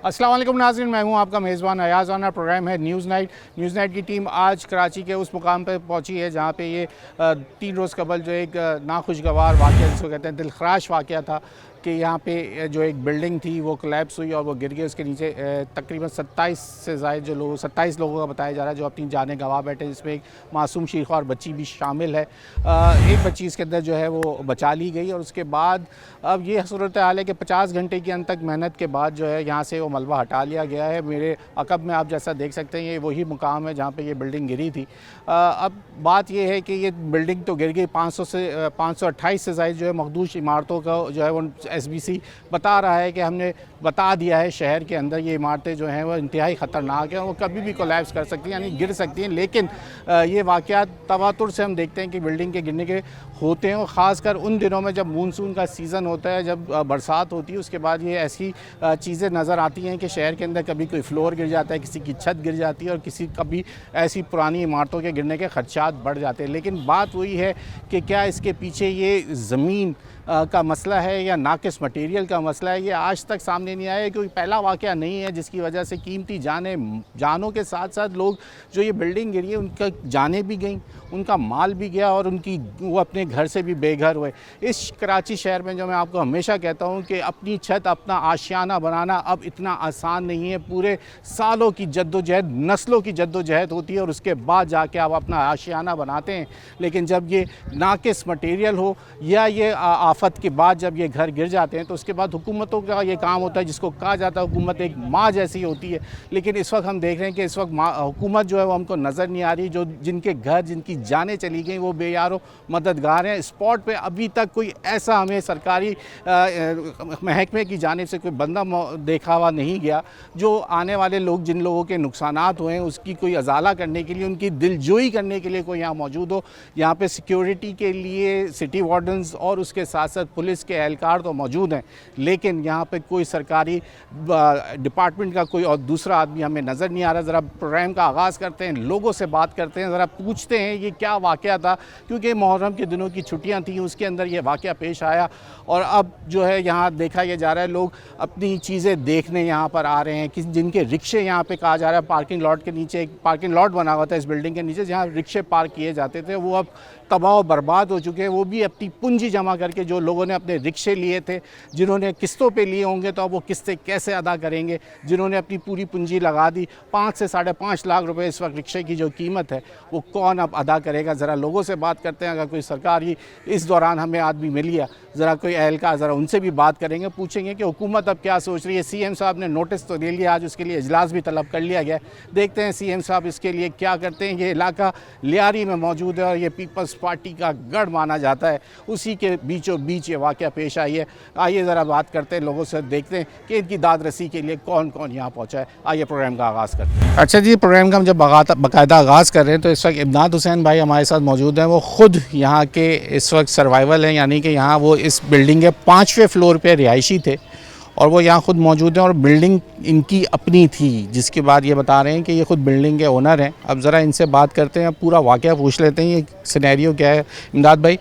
अस्सलाम वालेकुम नाज़रीन, मैं हूं आपका मेज़बान अयाज़। ऑन प्रोग्राम है न्यूज़ नाइट। न्यूज़ नाइट की टीम आज कराची के उस मुकाम पर पहुंची है जहां पे ये 3 रोज़ कबल जो एक नाखुशगवार वाक़या जिसको कहते हैं दिलखराश वाक़या था कि यहाँ पे जो एक बिल्डिंग थी वो कोलैप्स हुई और वो गिर गई। उसके नीचे तकरीबन 27 से ज़ायद जो लोग 27 लोगों का बताया जा रहा है जो अपनी जानें गंवा बैठे, जिसमें एक मासूम शीख और बच्ची भी शामिल है। एक बच्ची इसके अंदर जो है वो बचा ली गई और उसके बाद अब ये सूरत हाल है कि 50 घंटे की अंत तक मेहनत के बाद जो है यहाँ से वो मलबा हटा लिया गया है। मेरे अकब में आप जैसा देख सकते हैं ये वही मुकाम है जहाँ पे ये बिल्डिंग गिरी थी। अब बात ये है कि ये बिल्डिंग तो गिर गई, 528 से ज़ायद जो है मखदूश इमारतों का जो है वो SBC बता रहा है कि हमने बता दिया है शहर के अंदर ये इमारतें जो हैं वो इंतहाई ख़तरनाक हैं और वो कभी भी कोलैप्स कर सकती हैं, यानी गिर सकती हैं। लेकिन ये वाक़यात तवातुर से हम देखते हैं कि बिल्डिंग के गिरने के होते हैं और ख़ासकर उन दिनों में जब मानसून का सीज़न होता है, जब बरसात होती है, उसके बाद ये ऐसी चीज़ें नज़र आती हैं कि शहर के अंदर कभी कोई फ्लोर गिर जाता है, किसी की छत गिर जाती है और किसी कभी ऐसी पुरानी इमारतों के गिरने के खर्चात बढ़ जाते हैं। लेकिन बात वही है कि क्या इसके पीछे ये ज़मीन का मसला है या नाकिस मटेरियल का मसला है, ये आज तक सामने नहीं आया। क्योंकि पहला वाक़या नहीं है जिसकी वजह से कीमती जानों के साथ साथ लोग जो ये बिल्डिंग गिरी है उनका जानें भी गई, उनका माल भी गया और वो अपने घर से भी बेघर हुए। इस कराची शहर में जो मैं आपको हमेशा कहता हूँ कि अपनी छत अपना आशियाना बनाना अब इतना आसान नहीं है। पूरे सालों की जद्दोजहद, नस्लों की जद्दोजहद होती है और उसके बाद जाके आप अपना आशियाना बनाते हैं। लेकिन जब ये नाकिस मटेरियल हो या ये आफत के बाद जब ये घर गिर जाते हैं तो उसके बाद हुकूमतों का ये काम होता है, जिसको कहा जाता है हुकूमत एक माँ जैसी होती है। लेकिन इस वक्त हम देख रहे हैं कि इस वक्त हुकूमत जो है वो हमको नज़र नहीं आ रही। जो जिनके घर, जिनकी जानें चली गई वो बेयारो मददगार हैं। स्पॉट पे अभी तक कोई ऐसा हमें सरकारी महकमे की जानिब से कोई बंदा देखा हुआ नहीं गया जो आने वाले लोग, जिन लोगों के नुकसानात हुए हैं, उसकी कोई अजाला करने के लिए, उनकी दिलजोई करने के लिए कोई यहाँ मौजूद हो। यहाँ पे सिक्योरिटी के लिए सिटी वार्डन्स और उसके साथ साथ पुलिस के एहलकार तो मौजूद हैं, लेकिन यहाँ पे कोई सरकारी डिपार्टमेंट का कोई और दूसरा आदमी हमें नज़र नहीं आ रहा। ज़रा प्रोग्राम का आगाज़ करते हैं, लोगों से बात करते हैं, ज़रा पूछते हैं ये क्या वाक़या था। क्योंकि मुहर्रम के दिनों की छुट्टियां थी, उसके अंदर ये वाक़या पेश आया और अब जो है यहाँ देखा यह जा रहा है लोग अपनी चीज़ें देखने यहाँ पर आ रहे हैं। कि जिनके रिक्शे यहाँ पे कहा जा रहा है पार्किंग लॉट के नीचे एक पार्किंग लॉट बना हुआ था इस बिल्डिंग के नीचे जहाँ रिक्शे पार्क किए जाते थे, वो अब तबाह बर्बाद हो चुके हैं। वो भी अपनी पूंजी जमा करके, जो लोगों ने अपने रिक्शे लिए थे, जिन्होंने किस्तों पे लिए होंगे तो अब वो किस्तें कैसे अदा करेंगे, जिन्होंने अपनी पूरी पूंजी लगा दी 5 से 5.5 लाख रुपए इस वक्त रिक्शे की जो कीमत है वो कौन अब अदा करेगा। ज़रा लोगों से बात करते हैं। अगर कोई सरकारी इस दौरान हमें आदमी मिल गया, ज़रा कोई एहलकार, ज़रा उनसे भी बात करेंगे, पूछेंगे कि हुकूमत अब क्या सोच रही है। CM साहब ने नोटिस तो दे लिया, आज उसके लिए इजलास भी तलब कर लिया गया। देखते हैं CM साहब इसके लिए क्या करते हैं। ये इलाका लियारी में मौजूद है और ये पीपल्स पार्टी का गढ़ माना जाता है, उसी के बीचों बीच ये वाक़या पेश आई है। आइए ज़रा बात करते हैं लोगों से, देखते हैं कि इनकी दाद रसी के लिए कौन कौन यहाँ पहुँचा है। आइए प्रोग्राम का आगाज़ करते हैं। अच्छा जी, प्रोग्राम का हम जब बाकायदा आगाज़ कर रहे हैं तो इस वक्त इमदाद हुसैन भाई हमारे साथ मौजूद हैं। वो ख़ुद यहाँ के इस वक्त सर्वाइवल हैं, यानी कि यहाँ वो इस बिल्डिंग के 5वें फ्लोर पर रिहायशी थे और वो यहाँ ख़ुद मौजूद हैं और बिल्डिंग इनकी अपनी थी, जिसके बाद ये बता रहे हैं कि ये ख़ुद बिल्डिंग के ओनर हैं। अब ज़रा इनसे बात करते हैं, पूरा वाक़या पूछ लेते हैं, ये सिनेरियो क्या है। इमदाद भाई,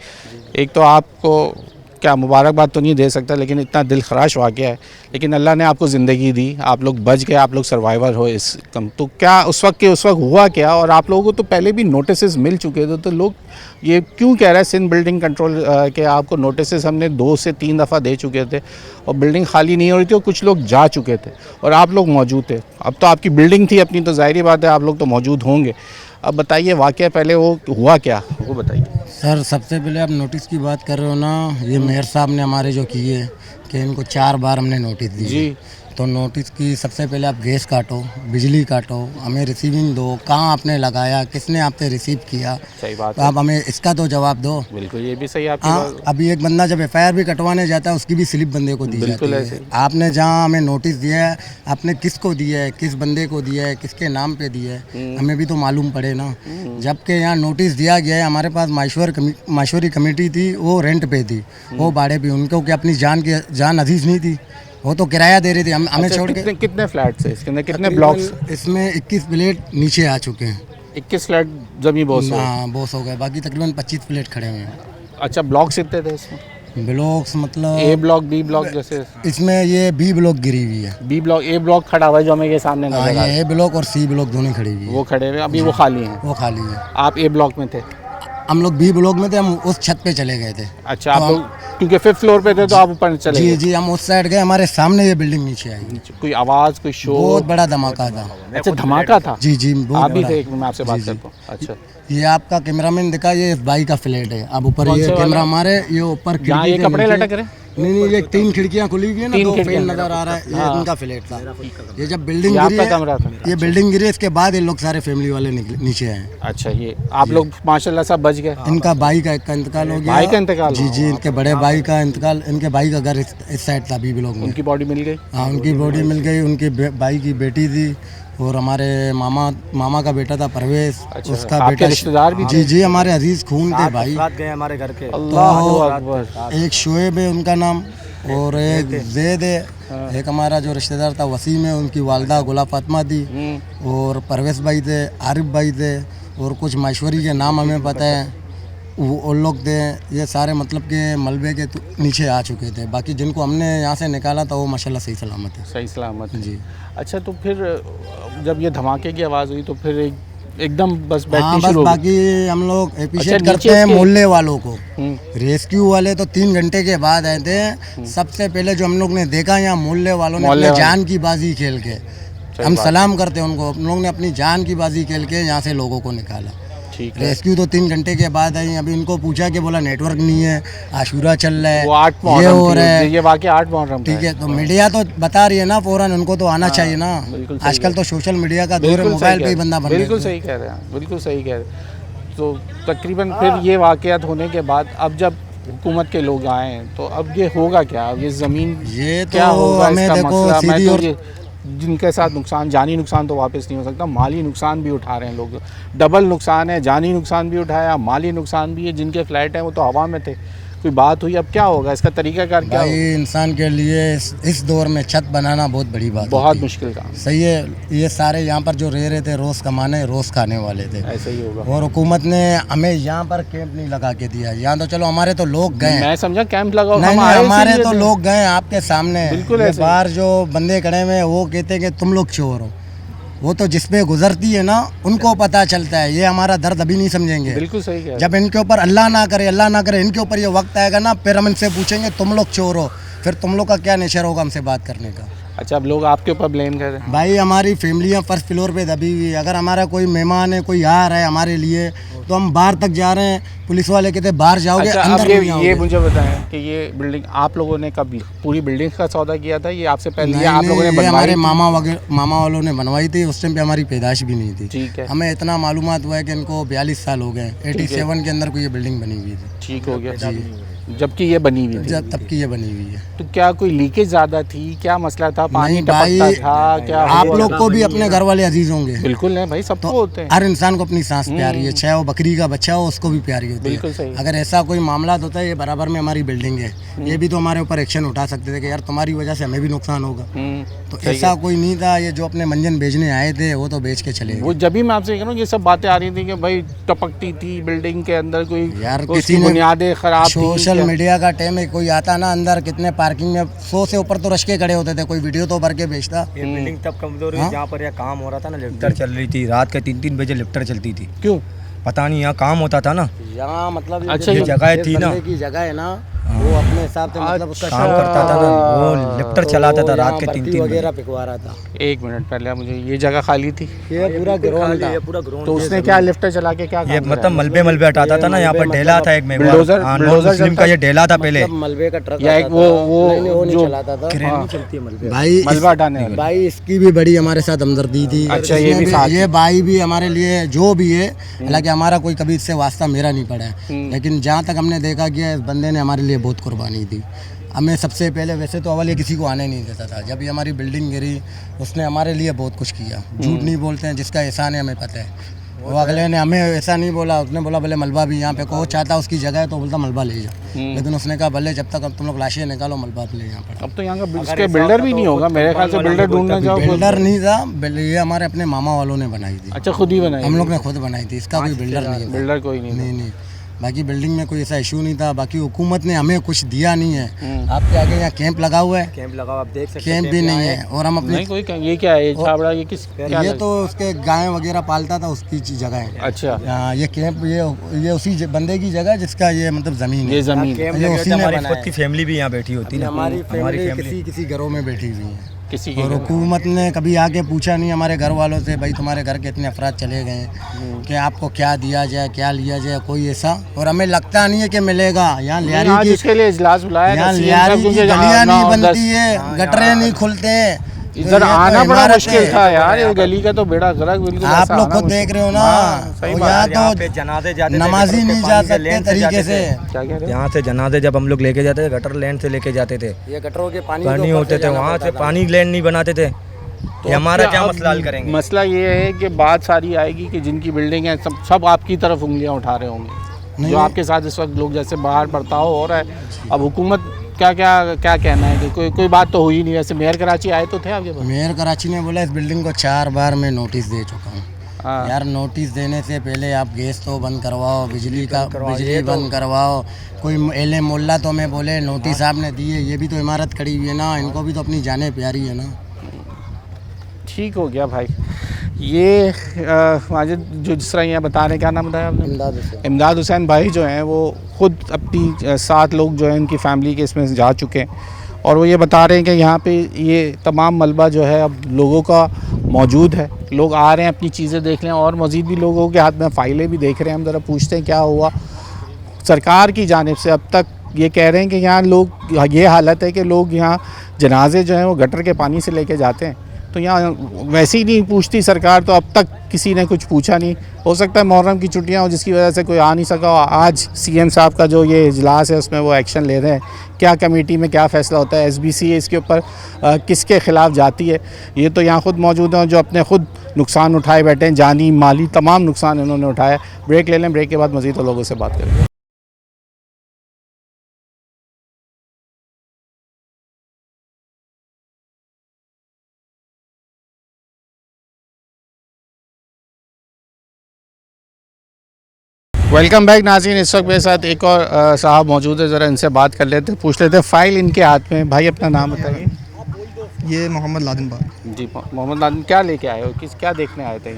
एक तो आपको क्या मुबारकबाद तो नहीं दे सकता, लेकिन इतना दिल खराश वाक़या है, लेकिन अल्लाह ने आपको ज़िंदगी दी, आप लोग बच गए, आप लोग सर्वाइवर हो इस कम। तो क्या उस वक्त हुआ क्या, और आप लोगों को तो पहले भी नोटिस मिल चुके थे, तो लोग ये क्यों कह रहे हैं सिंध बिल्डिंग कंट्रोल के आपको नोटिस हमने 2 से 3 दफ़ा दे चुके थे और बिल्डिंग खाली नहीं हो रही थी और कुछ लोग जा चुके थे और आप लोग मौजूद थे। अब तो आपकी बिल्डिंग थी अपनी, तो ज़ाहिर बात है आप लोग तो मौजूद होंगे। अब बताइए वाक़या पहले वो हुआ क्या, वो बताइए। सर, सबसे पहले आप नोटिस की बात कर रहे हो ना, ये मेयर साहब ने हमारे जो किए कि इनको 4 बार हमने नोटिस दी जी। तो नोटिस की सबसे पहले आप गैस काटो, बिजली काटो, हमें रिसीविंग दो, कहाँ आपने लगाया, किसने आपसे रिसीव किया। सही बात तो है। आप हमें इसका तो जवाब दो। बिल्कुल, ये भी सही आपकी बात। अभी एक बंदा जब FIR भी कटवाने जाता है उसकी भी स्लिप बंदे को दी जाती है। आपने जहाँ हमें नोटिस दिया है, आपने किसको दिया है, किस बंदे को दिया है, किसके नाम पे दिया है, हमें भी तो मालूम पड़े ना। जबकि यहाँ नोटिस दिया गया है, हमारे पास माशवरी कमेटी थी, वो रेंट पे थी, वो भाड़े पे, उनको क्या अपनी जान अजीज नहीं थी, वो तो किराया दे रही थी। हमें छोड़ के कितने फ्लैट्स है इसके अंदर, कितने ब्लॉक्स? इसमें 21 फ्लैट नीचे आ चुके हैं। 21 फ्लैट जमी बॉस हो गए, बाकी तकरीबन 25 फ्लैट खड़े हुए हैं। अच्छा, ब्लॉक्स कितने थे इसमें? ब्लॉक्स मतलब ए ब्लॉक बी ब्लॉक जैसे? इसमें ये बी ब्लॉक गिरी हुई है। बी ब्लॉक, ए ब्लॉक खड़ा हुआ है जो हमें ये सामने हाँ, नजर आ रहा ये है, ए ब्लॉक और सी ब्लॉक दोनों खड़ी हुई है। वो खड़े हुए अभी, वो खाली हैं। वो खाली है। आप ए ब्लॉक में थे? हम लोग बी ब्लॉक में थे, हम उस छत पे चले गए थे। अच्छा, आप लोग क्योंकि 5th फ्लोर पे थे तो आप ऊपर चले जी गए? जी, हम उस साइड गए, हमारे सामने ये बिल्डिंग नीचे आई। कोई आवाज, कोई शोर? बहुत बड़ा धमाका था। अच्छा, धमाका था? जी जी, आप बहुत भी बड़ा। थे? एक मिनट मैं आपसे बात जी, जी। करता हूँ। अच्छा, ये आपका कैमरामैन दिखा, ये इस भाई का फ्लैट है। अब ऊपर कौन ये से वाला? कैमरा हमारे, ये ऊपर जहाँ ये खिड़की के कपड़े नीचे- लटक रहे? नहीं नहीं, ये 3 खिड़कियां खुली हुई है ना, 3 2 खिड़कियां। फैन नजर आ रहा है, ये हाँ। इनका फ्लैट था। ये जब बिल्डिंग ये गिरी आपका कमरा था? है, ये बिल्डिंग गिरी, इसके बाद ये लोग सारे फैमिली वाले नीचे आए। अच्छा, ये आप लोग माशाल्लाह सब बच गए? इनका भाई का एक का इंतकाल हो गया। भाई का इंतकाल? जी जी, इनके बड़े भाई का इंतकाल। इनके भाई का घर इस साइड था, बी ब्लॉक में। उनकी बॉडी मिल गई? हाँ, उनकी बॉडी मिल गई। उनके भाई की बेटी थी, और हमारे मामा का बेटा था परवेज, अच्छा, उसका आपके बेटा। रिश्तेदार भी जी जी, हमारे अजीज खून थे भाई। गए हमारे घर के। अल्लाहु अकबर। एक शोएब है उनका नाम, और एक जैद है। एक हमारा जो रिश्तेदार था वसीम है, उनकी वालदा गुलाब फातिमा थी, और परवेज भाई थे, आरिफ भाई थे, और कुछ माशवरी के नाम हमें पता है, वो लोग थे। ये सारे मतलब के मलबे के नीचे आ चुके थे। बाकी जिनको हमने यहाँ से निकाला था वो माशाल्लाह सही सलामत है। सही सलामत है। जी। अच्छा, तो फिर जब ये धमाके की आवाज़ हुई तो फिर एकदम बस हाँ, बैठनी बस शुरू हो गई? बाकी हम लोग अप्रिशिएट अच्छा, करते नीचे हैं इसके- मोहल्ले वालों को। हम्म। रेस्क्यू वाले तो 3 घंटे के बाद आए थे। सबसे पहले जो हम लोग ने देखा, यहाँ मोहल्ले वालों ने मोहल्ले अपनी वाले। जान की बाजी खेल के, हम सलाम करते हैं उनको, हम लोग ने अपनी जान की बाजी खेल के यहाँ से लोगों को निकाला। ठीक है। रेस्क्यू तो 3 घंटे के बाद आई। अभी उनको पूछा कि बोला नेटवर्क नहीं है, आशूरा चल रहा है, वो 8 ये मुहर्रम हो थी, रहा है। ये वाकई 8 मुहर्रम ठीक है, तो मीडिया तो बता रही है ना फौरन, उनको तो आना चाहिए ना। बिल्कुल सही आजकल है। तो सोशल मीडिया का दौर है, बिल्कुल मोबाइल सही पे ही कह- बंदा बन बिल्कुल गया। सही कह रहे हैं, बिल्कुल सही कह रहे हैं। तो तकरीबन फिर ये वाक़यात होने के बाद अब जब हुकूमत के लोग आए तो अब ये होगा क्या? अब ये ज़मीन ये क्या तो होगा हमें इसका देखो मसला? मैं सीधी तो और ये जिनके साथ नुकसान, जानी नुकसान तो वापस नहीं हो सकता, माली नुकसान भी उठा रहे हैं लोग। डबल नुकसान है, जानी नुकसान भी उठाया, माली नुकसान भी है। जिनके फ्लैट हैं वो तो हवा में थे। कोई बात हुई, अब क्या होगा? इसका तरीकाकार क्या भाई होगा? इंसान के लिए इस दौर में छत बनाना बहुत बड़ी बात बहुत होती है। मुश्किल काम। सही है। ये सारे यहाँ पर जो रह रहे थे, रोज़ कमाने रोज़ खाने वाले थे, ऐसे ही होगा। और हुकूमत ने हमें यहाँ पर कैंप नहीं लगा के दिया। यहाँ तो चलो हमारे तो लोग गए, मैं समझा कैंप लगाओ, नहीं हम नहीं, आए हमारे इसीलिए तो थे। लोग गए आपके सामने। बिल्कुल ये ऐसे ही। बाहर जो बंदे खड़े हुए हैं वो कहते हैं कि तुम लोग चोर हो। वो तो जिस पे गुजरती है ना उनको पता चलता है। ये हमारा दर्द अभी नहीं समझेंगे। बिल्कुल सही कह रहे हैं। जब इनके ऊपर अल्लाह ना करे इनके ऊपर ये वक्त आएगा ना, फिर हम इनसे पूछेंगे तुम लोग चोर हो, फिर तुम लोग का क्या नेचर होगा हमसे बात करने का। अच्छा, अब लोग आपके ऊपर ब्लेम कर रहे हैं? भाई हमारी फैमिलियाँ फर्स्ट फ्लोर पे दबी हुई है। अगर हमारा कोई मेहमान है, कोई आ रहा है हमारे लिए, तो हम बाहर तक जा रहे हैं, पुलिस वाले कहते हैं बाहर जाओगे, अच्छा, अंदर अब नहीं ये आओगे। मुझे बताएं कि ये बिल्डिंग आप लोगों ने कब पूरी बिल्डिंग का सौदा किया था? ये आपसे पहले नहीं, या आप नहीं, लोगों ने ये बनवाई हमारे थी? मामा वालों ने बनवाई थी। उस टाइम पे हमारी पैदाइश भी नहीं थी। ठीक है, हमें इतना मालूमात हुआ है कि इनको 42 साल हो गए। 87 के अंदर कोई ये बिल्डिंग बनी हुई थी, ठीक हो गया। जबकि ये बनी हुई थी। जब तब की ये बनी हुई है। तो क्या कोई लीकेज ज्यादा थी? क्या मसला था? पानी नहीं टपकता भाई, था क्या? आप हुआ? लोग को भी अपने घर वाले अजीज होंगे। बिल्कुल है भाई, सबको होते हैं। हर इंसान को अपनी सांस प्यारी है, चाहे वो बकरी का बच्चा हो उसको भी प्यारी होती बिल्कुल है। सही। अगर ऐसा कोई मामला होता है, ये बराबर में हमारी बिल्डिंग है, ये भी तो हमारे ऊपर एक्शन उठा सकते थे कि यार तुम्हारी वजह से हमें भी नुकसान होगा। तो सही ऐसा कोई नहीं था। ये जो अपने मंजन बेचने आए थे वो तो बेच के चले गए। वो जब भी मैं आपसे कह रहा हूँ, ये सब बातें आ रही थी कि भाई टपकती थी बिल्डिंग के अंदर, कोई यार उसकी किसी ने बुनियादें खराब थी सोशल क्या? मीडिया का टाइम है, कोई आता ना अंदर, कितने पार्किंग में 100 से ऊपर तो रश्के खड़े होते थे, कोई वीडियो तो भर के बेचता। ये बिल्डिंग तब कमजोर हाँ? हुई जहाँ पर यह काम हो रहा था ना, लिफ्टर चल रही थी। रात के 3-3 बजे लिफ्टर चलती थी। क्यों? पता नहीं, यहाँ काम होता था ना। यहाँ मतलब अच्छा, ये ये जगह थी ना, की जगह है ना, वो अपने हिसाब से मतलब उसका काम करता था ना, वो लिफ्टर चलाता था रात के 3-3 वगैरह बजे। पिघवा रहा था। एक मिनट पहले मुझे, ये जगह खाली थी ये पूरा ग्राउंड था। पूरा ग्राउंड। तो उसने क्या लिफ्टर चला के क्या ये काम मतलब मलबे हटाता था ना, यहाँ पर मलबे ढेला था एक बुलडोजर- हाँ, बुलडोजर मुस्लिम का ये ढेला था पहले। मतलब मलबे का ट्रक या एक आता वो- था। वो नहीं, नहीं, नहीं जो- चलाता था। क्रेन नहीं चलती है मलबे। भाई मलबा हटाने वाला? भाई इसकी भी बड़ी हमारे साथ हमदर्दी थी। अच्छा, ये इसमें भी साथ ये भाई भी हमारे लिए जो भी है, हालांकि हमारा कोई कभी इससे वास्ता मेरा नहीं पड़ा है, लेकिन जहाँ तक हमने देखा कि इस बंदे ने हमारे लिए बहुत कुर्बानी दी। हमें सबसे पहले वैसे तो अव्वल ये किसी को आने नहीं देता था। जब ये हमारी बिल्डिंग गिरी, उसने हमारे लिए बहुत कुछ किया। झूठ नहीं बोलते हैं, जिसका एहसान है हमें पता है। वो अगले ने हमें ऐसा नहीं बोला, उसने बोला भले मलबा भी यहाँ पे को चाहता उसकी जगह है तो बोलता मलबा ले जा, लेकिन उसने कहा भले जब तक अब तुम लोग लाशें निकालो मलबा ले यहाँ पर। अब तो यहाँ का इसके बिल्डर भी नहीं होगा मेरे ख्याल से, बिल्डर ढूंढना जाओ। बिल्डर नहीं था, ये हमारे अपने मामा वालों ने बनाई थी। अच्छा, खुद ही बनाई? हम लोग ने खुद बनाई थी, इसका कोई बिल्डर नहीं था। बिल्डर कोई नहीं? नहीं नहीं, बाकी बिल्डिंग में कोई ऐसा इशू नहीं था। बाकी हुकूमत ने हमें कुछ दिया नहीं है। आपके आगे यहाँ कैंप लगा हुआ है, कैंप लगा, आप देख सकते हैं। कैंप भी नहीं है। और हम अपने नहीं कोई ये क्या है, ये छाबड़ा, ये किस ये तो उसके गाय वगैरह पालता था उसकी जगह है। अच्छा, हाँ, ये कैंप ये उसी बंदे की जगह है जिसका ये मतलब जमीन है। ये जमीन कैंप ये लगे उसी थे, ने हमारी बनाया खुद की फैमिली भी यहाँ बैठी होती है। हमारी फैमिली किसी घरों में बैठी हुई है। किसी के और हुकूमत ने कभी आके पूछा नहीं हमारे घर वालों से, भाई तुम्हारे घर के इतने अफराद चले गए हैं कि आपको क्या दिया जाए, क्या लिया जाए, कोई ऐसा। और हमें लगता नहीं है कि मिलेगा। यहाँ लियारी की जिसके लिए इजलास बुलाया यहाँ लियारी की गलियाँ नहीं बनती है, गटरे नहीं खुलते हैं। इधर आना बड़ा मुश्किल था यार, ये गली का तो बेड़ा गर्क बिल्कुल। आप लोग खुद देख रहे हो ना, यहाँ तो जनाजे जाते नमाजी नहीं जा सकते तरीके से। क्या कह रहे हो? यहाँ से जनाजे जब हम लोग लेके जाते थे, गटर लैंड से लेके जाते थे, ये गटरों के पानी होते थे, वहाँ से पानी लैंड नहीं बनाते थे। तो हमारा क्या मसला हल करेंगे? मसला ये है कि बात सारी आएगी कि जिनकी बिल्डिंग है सब आपकी तरफ उंगलियां उठा रहे होंगे, जो आपके साथ इस वक्त लोग जैसे बाहर बर्ताव हो रहा है। अब हुकूमत क्या कहना है कि कोई बात तो हुई नहीं। वैसे मेयर कराची आए तो थे आपके पास? मेयर कराची ने बोला इस बिल्डिंग को 4 बार मैं नोटिस दे चुका हूँ। हाँ। यार नोटिस देने से पहले आप गैस तो बंद करवाओ, बिजली बंद करवाओ। कोई एले मोल्ला तो हमें बोले नोटिस आपने दी है, ये भी तो इमारत खड़ी हुई है ना, इनको भी तो अपनी जाने प्यारी है ना। ठीक हो गया भाई। ये माजिद जो जिस तरह यहाँ बता रहे, क्या नाम बताया आपने? इमदाद हुसैन भाई जो हैं वो ख़ुद अपनी 7 लोग जो हैं उनकी फ़ैमिली के इसमें जा चुके हैं और वो ये बता रहे हैं कि यहाँ पे ये तमाम मलबा जो है अब लोगों का मौजूद है। लोग आ रहे हैं अपनी चीज़ें देख रहे हैं और मज़ीद भी लोगों के हाथ में फ़ाइलें भी देख रहे हैं। हम ज़रा पूछते हैं क्या हुआ। सरकार की जानिब से अब तक ये कह रहे हैं कि यहाँ लोग, ये हालत है कि लोग यहाँ जनाजे जो हैं वो गटर के पानी से लेके जाते हैं, तो यहाँ वैसे ही नहीं पूछती सरकार। तो अब तक किसी ने कुछ पूछा नहीं। हो सकता है मुहर्रम की छुट्टियाँ हो जिसकी वजह से कोई आ नहीं सका। आज सीएम साहब का जो ये इजलास है उसमें वो एक्शन ले रहे हैं। क्या कमेटी में क्या फ़ैसला होता है, एसबीसी इसके ऊपर किसके ख़िलाफ़ जाती है, ये तो यहाँ ख़ुद मौजूद हैं जो अपने ख़ुद नुकसान उठाए बैठे हैं, जानी माली तमाम नुकसान इन्होंने उठाया। ब्रेक ले लें, ब्रेक के बाद मज़ीद लोगों से बात करेंगे। वेलकम बैक नाज़रीन। इस वक्त मेरे साथ एक और साहब मौजूद है, ज़रा इनसे बात कर लेते, पूछ लेते। फ़ाइल इनके हाथ में। भाई अपना नाम बताइए। ये मोहम्मद लादन बाग। जी मोहम्मद लादन, क्या लेके आए हो, क्या देखने आए थे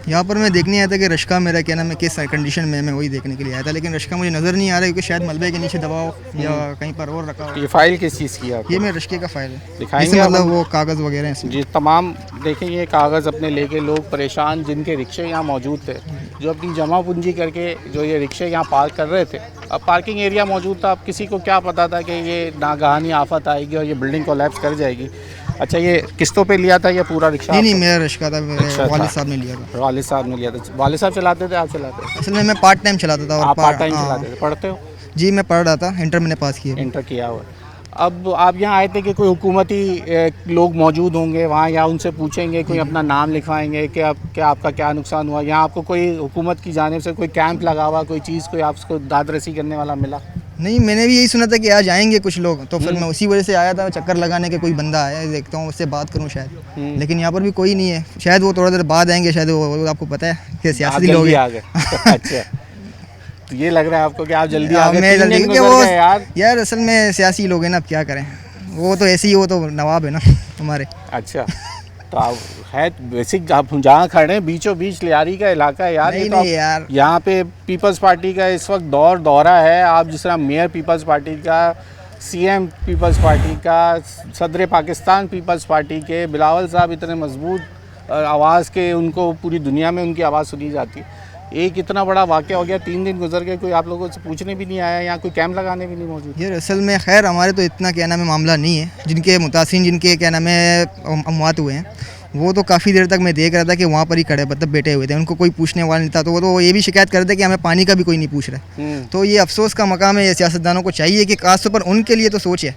यहाँ पर मैं देखने आया था कि रश्का मेरा क्या नाम है किस कंडीशन में, मैं वही देखने के लिए आया था। लेकिन रश्का मुझे नज़र नहीं आ रहा है क्योंकि शायद मलबे के नीचे दबाओ या कहीं पर और रखा हो। ये फ़ाइल किस चीज़ की है? ये मेरे रश्के का फ़ाइल है। दिखाएंगे मतलब वो कागज़ वगैरह हैं जी तमाम। देखें ये कागज़ अपने लेके लोग परेशान, जिनके रिक्शे यहाँ मौजूद थे, जो अपनी जमा पूंजी करके जो ये रिक्शे यहाँ पार्क कर रहे थे। अब पार्किंग एरिया मौजूद था, अब किसी को क्या पता था कि ये नागहानी आफत आएगी और ये बिल्डिंग कोलैप्स कर जाएगी। अच्छा, ये किस्तों पे लिया था या पूरा रिक्शा? नहीं, मेरा रिक्शा था, मेरे वालिद साहब ने लिया था। वालिद साहब ने लिया था। वालिद साहब चलाते थे, आप चलाते थे? असल में मैं पार्ट टाइम चलाता था। आप पार्ट टाइम चलाते थे? पढ़ते हो? जी मैं पढ़ रहा था, इंटर मैंने पास किया। इंटर किया हुआ। अब आप यहाँ आए थे कि कोई हुकूमती लोग मौजूद होंगे वहाँ, या उनसे पूछेंगे, कोई अपना नाम लिखवाएंगे कि अब क्या आपका क्या नुकसान हुआ? यहाँ आपको कोई हुकूमत की जानिब से कोई कैंप लगा हुआ, कोई चीज़, कोई आपको दाद रसी करने वाला मिला? नहीं, मैंने भी यही सुना था कि आज आएंगे कुछ लोग, तो फिर मैं उसी वजह से आया था चक्कर लगाने के। कोई बंदा आया, देखता हूँ उससे बात करूँ शायद। लेकिन यहाँ पर भी कोई नहीं है। शायद वो थोड़ा देर बाद आएंगे, शायद वो आपको पता है कि सियासी लोग आ गए। अच्छा, तो ये लग रहा है आपको कि आप जल्दी आ गए? मैं जल्दी, क्योंकि वो यार असल में सियासी लोग हैं ना, अब क्या करें। वो तो ऐसे ही, वो तो नवाब है ना हमारे। अच्छा, तो आप है बेसिक, आप जहाँ खड़े हैं बीचों बीच लियारी का इलाका है यार। नहीं, तो नहीं यार, यहाँ पे पीपल्स पार्टी का इस वक्त दौरा है। आप जिस तरह मेयर पीपल्स पार्टी का, सीएम पीपल्स पार्टी का, सदर पाकिस्तान पीपल्स पार्टी के बिलावल साहब इतने मजबूत आवाज़ के, उनको पूरी दुनिया में उनकी आवाज़ सुनी जाती है। एक इतना बड़ा वाक़या हो गया, 3 दिन गुजर गए, कोई आप लोगों से पूछने भी नहीं आया, यहाँ कोई कैंप लगाने भी नहीं मौजूद। यार असल में खैर हमारे तो इतना क्या नाम है मामला नहीं है। जिनके मुतासिन, जिनके क्या नाम है अमवात हुए हैं, वो तो काफ़ी देर तक मैं देख रहा था कि वहाँ पर ही खड़े मतलब बैठे हुए थे, उनको कोई पूछने वाला नहीं था। तो वो तो ये भी शिकायत कर रहे थे कि हमें पानी का भी कोई नहीं पूछ रहा। तो ये अफसोस का मकाम है। ये सियासतदानों को चाहिए कि खास तौर पर उनके लिए तो सोचे,